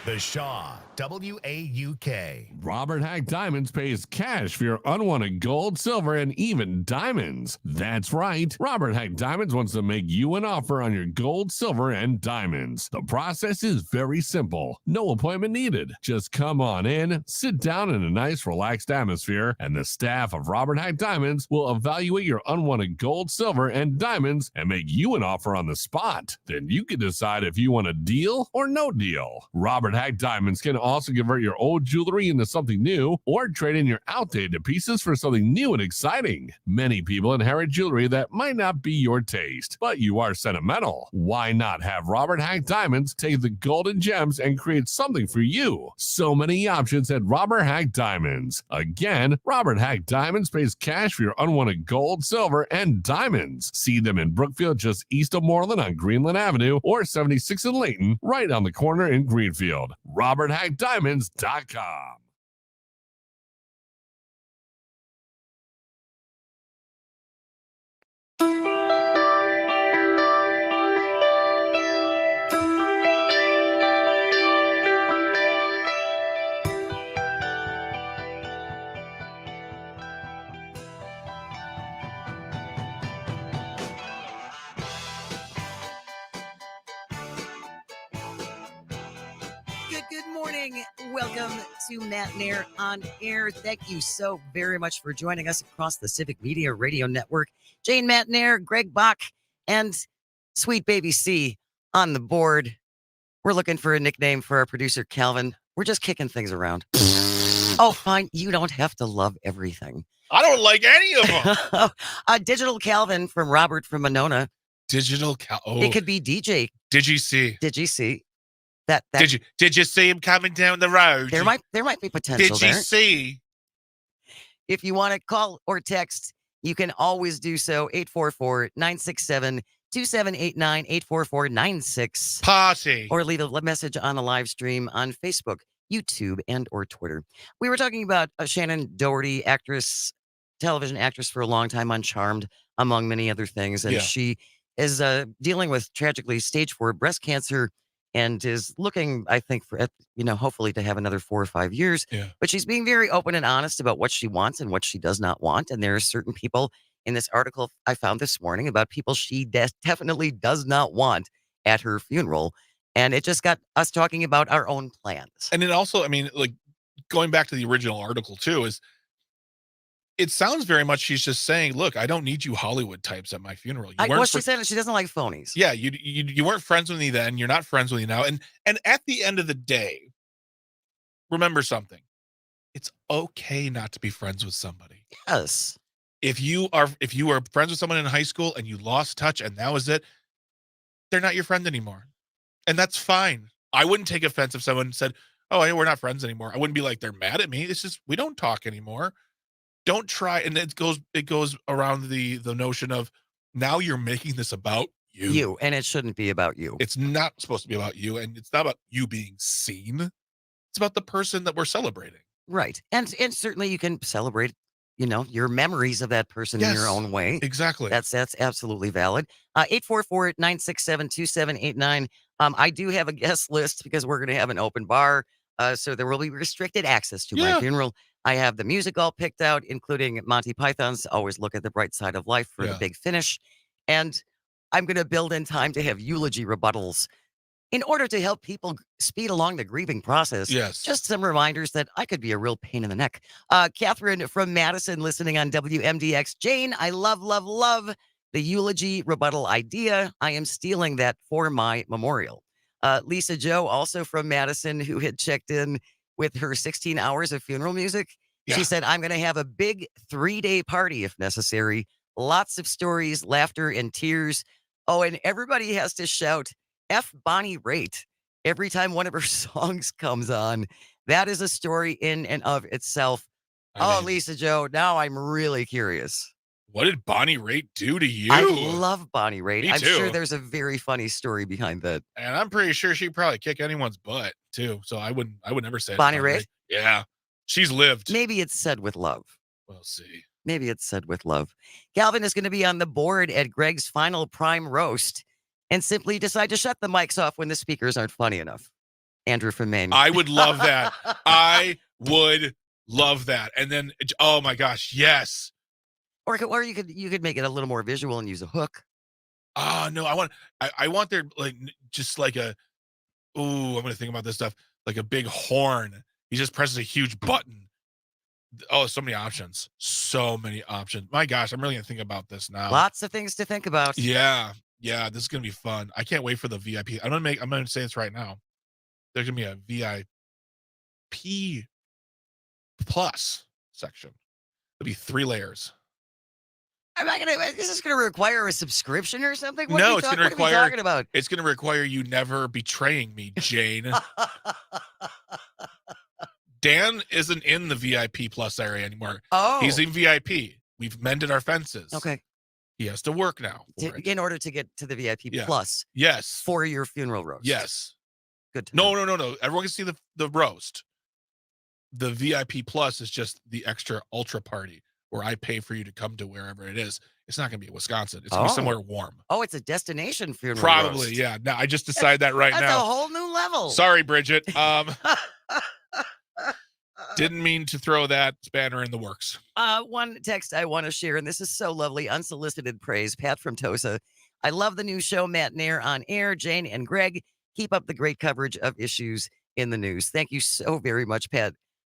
The Shaw, WAUK. Robert Hack Diamonds pays cash for your unwanted gold, silver, and even diamonds. That's right. Robert Hack Diamonds wants to make you an offer on your gold, silver, and diamonds. The process is very simple. No appointment needed. Just come on in, sit down in a nice, relaxed atmosphere, and the staff of Robert Hack Diamonds will evaluate your unwanted gold, silver, and diamonds and make you an offer on the spot. Then you can decide if you want a deal or no deal. Robert Hack Hack Diamonds can also convert your old jewelry into something new or trade in your outdated pieces for something new and exciting. Many people inherit jewelry that might not be your taste, but you are sentimental. Why not have Robert Hack Diamonds take the golden gems and create something for you? So many options at Robert Hack Diamonds. Again, Robert Hack Diamonds pays cash for your unwanted gold, silver, and diamonds. See them in Brookfield, just east of Moreland on Greenland Avenue, or 76 in Layton, right on the corner in Greenfield. RobertHackDiamonds.com. Good morning. Welcome to Matenaer On Air. Thank you so very much for joining us across the Civic Media Radio Network. Jane Matenaer, Greg Bach, and Sweet Baby C on the board. We're looking for a nickname for our producer, Calvin. We're just kicking things around. Oh, fine. You don't have to love everything. I don't like any of them. Digital Calvin from Robert from Monona. Digital Cal. Oh, It could be DJ. did you see? Did you see? That Did you see him coming down the road? there might be potential Did you there. see? If you want to call or text, you can always do so. 844-967-2789, 844-96. Party. Or leave a message on the live stream on Facebook, YouTube, and or Twitter. We were talking about Shannon Doherty, actress, television actress for a long time on Charmed, among many other things. And Yeah. she is dealing with, tragically, stage 4 breast cancer and is looking, I think, for, hopefully to have another 4 or 5 years. Yeah. But she's being very open and honest about what she wants and what she does not want. And there are certain people in this article I found this morning about people she definitely does not want at her funeral. And it just got us talking about our own plans. And it also, like going back to the original article too, it sounds very much she's just saying, look, I don't need you Hollywood types at my funeral. She said she doesn't like phonies. Yeah, you weren't friends with me then. You're not friends with me now. And at the end of the day, remember something. It's okay not to be friends with somebody. Yes. If you are friends with someone in high school and you lost touch and that was it, they're not your friend anymore. And that's fine. I wouldn't take offense if someone said, oh, hey, we're not friends anymore. I wouldn't be like, they're mad at me. It's just, we don't talk anymore. Don't try. And it goes around the notion of now you're making this about you. And it shouldn't be about you. It's not supposed to be about you. And it's not about you being seen. It's about the person that we're celebrating. Right. And certainly you can celebrate, your memories of that person in your own way. Exactly. That's absolutely valid. 844-967-2789. I do have a guest list because we're going to have an open bar. So there will be restricted access to my funeral. I have the music all picked out, including Monty Python's Always Look at the Bright Side of Life for the big finish. And I'm going to build in time to have eulogy rebuttals in order to help people speed along the grieving process. Yes. Just some reminders that I could be a real pain in the neck. Catherine from Madison listening on WMDX. Jane, I love the eulogy rebuttal idea. I am stealing that for my memorial. Lisa Joe, also from Madison, who had checked in with her 16 hours of funeral music. Yeah. She said, I'm going to have a big 3-day party if necessary. Lots of stories, laughter, and tears. Oh, and everybody has to shout F Bonnie Raitt every time one of her songs comes on. That is a story in and of itself. Lisa Joe, now I'm really curious. What did Bonnie Raitt do to you? I love Bonnie Raitt. Me I'm too. sure there's a very funny story behind that. And I'm pretty sure she'd probably kick anyone's butt too. So I would never say Bonnie Raitt? Yeah. She's lived. Maybe it's said with love. We'll see. Maybe it's said with love. Calvin is going to be on the board at Greg's final prime roast and simply decide to shut the mics off when the speakers aren't funny enough. Andrew from Maine. I would love that. I would love that. And then, oh my gosh, yes. Or you could make it a little more visual and use a hook. Oh no, I want there just like a, I'm gonna think about this stuff, like a big horn. He just presses a huge button. Oh, so many options. So many options. My gosh, I'm really gonna think about this now. Lots of things to think about. Yeah, this is gonna be fun. I can't wait for the VIP. I'm gonna say this right now. there's going to be a VIP plus section. There'll be 3 layers. Is this going to require a subscription or something? What No, are it's going to require. What are we talking about? It's going to require you never betraying me, Jane. Dan isn't in the VIP plus area anymore. Oh, he's in VIP. We've mended our fences. Okay. He has to work now In order to get to the VIP Yeah. plus. Yes. For your funeral roast. Yes. Good. No. Everyone can see the roast. The VIP plus is just the extra ultra party where I pay for you to come to wherever it is. It's not going to be Wisconsin. It's going to be somewhere warm. Oh, it's a destination funeral Probably, roast. yeah. No, I just decided that right That's now. a whole new level. Sorry, Bridget. Didn't mean to throw that spanner in the works. One text I want to share, and this is so lovely, unsolicited praise. Pat from Tosa. I love the new show, Matenaer On Air. Jane and Greg, keep up the great coverage of issues in the news. Thank you so very much, Pat.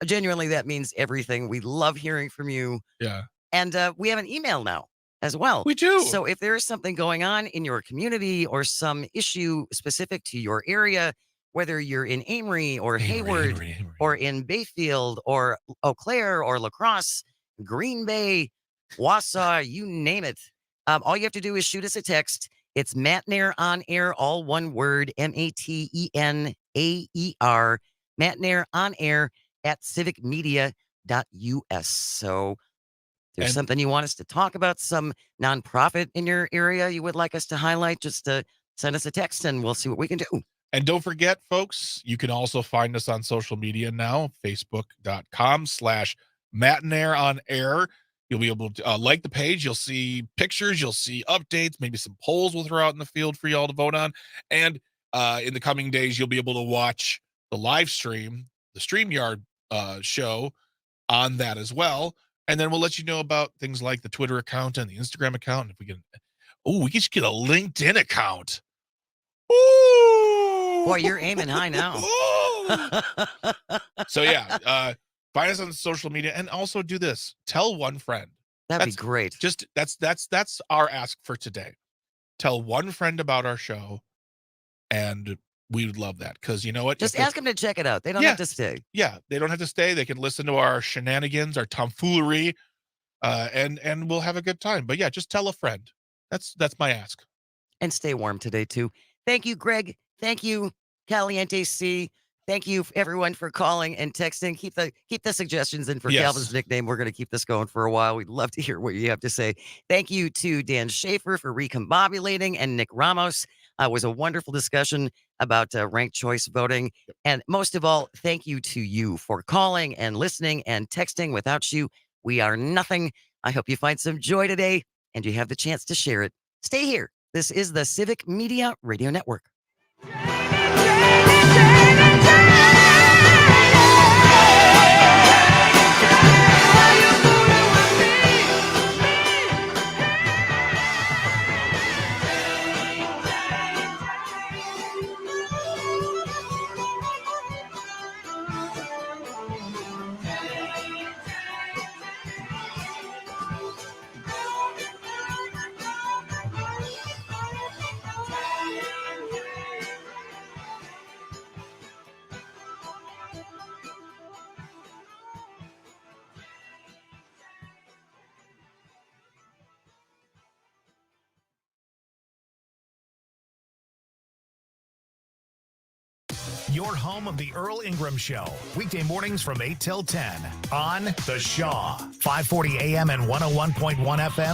Genuinely, that means everything. We love hearing from you. Yeah. And we have an email now as well. We do. So if there is something going on in your community or some issue specific to your area, whether you're in Amory or Hayward or in Bayfield or Eau Claire or La Crosse, Green Bay, Wausau, you name it. All you have to do is shoot us a text. It's Matenaer On Air, all one word, Matenaer, Matenaer On Air at civicmedia.us. So there's something you want us to talk about, some nonprofit in your area you would like us to highlight, just send us a text and we'll see what we can do. And don't forget, folks, you can also find us on social media now, facebook.com/Matenaer On Air. You'll be able to like the page. You'll see pictures. You'll see updates, maybe some polls we'll throw out in the field for y'all to vote on. And in the coming days, you'll be able to watch the live stream, the StreamYard show on that as well. And then we'll let you know about things like the Twitter account and the Instagram account. If we can, we could get a LinkedIn account. Ooh. Boy, you're aiming high now. So yeah, find us on social media and also do this. Tell one friend. That'd be great. Just that's our ask for today. Tell one friend about our show, and we would love that because you know what? Just ask them to check it out. They don't have to stay. Yeah, they don't have to stay. They can listen to our shenanigans, our tomfoolery, and we'll have a good time. But yeah, just tell a friend. That's my ask. And stay warm today too. Thank you, Greg. Thank you, Caliente C. Thank you, everyone, for calling and texting. Keep the suggestions in for Calvin's nickname. We're going to keep this going for a while. We'd love to hear what you have to say. Thank you to Dan Schaefer for recombobulating and Nick Ramos. It was a wonderful discussion about ranked choice voting. And most of all, thank you to you for calling and listening and texting. Without you, we are nothing. I hope you find some joy today and you have the chance to share it. Stay here. This is the Civic Media Radio Network. Your home of the Earl Ingram Show. Weekday mornings from 8 till 10 on The Shaw. 540 AM and 101.1 FM.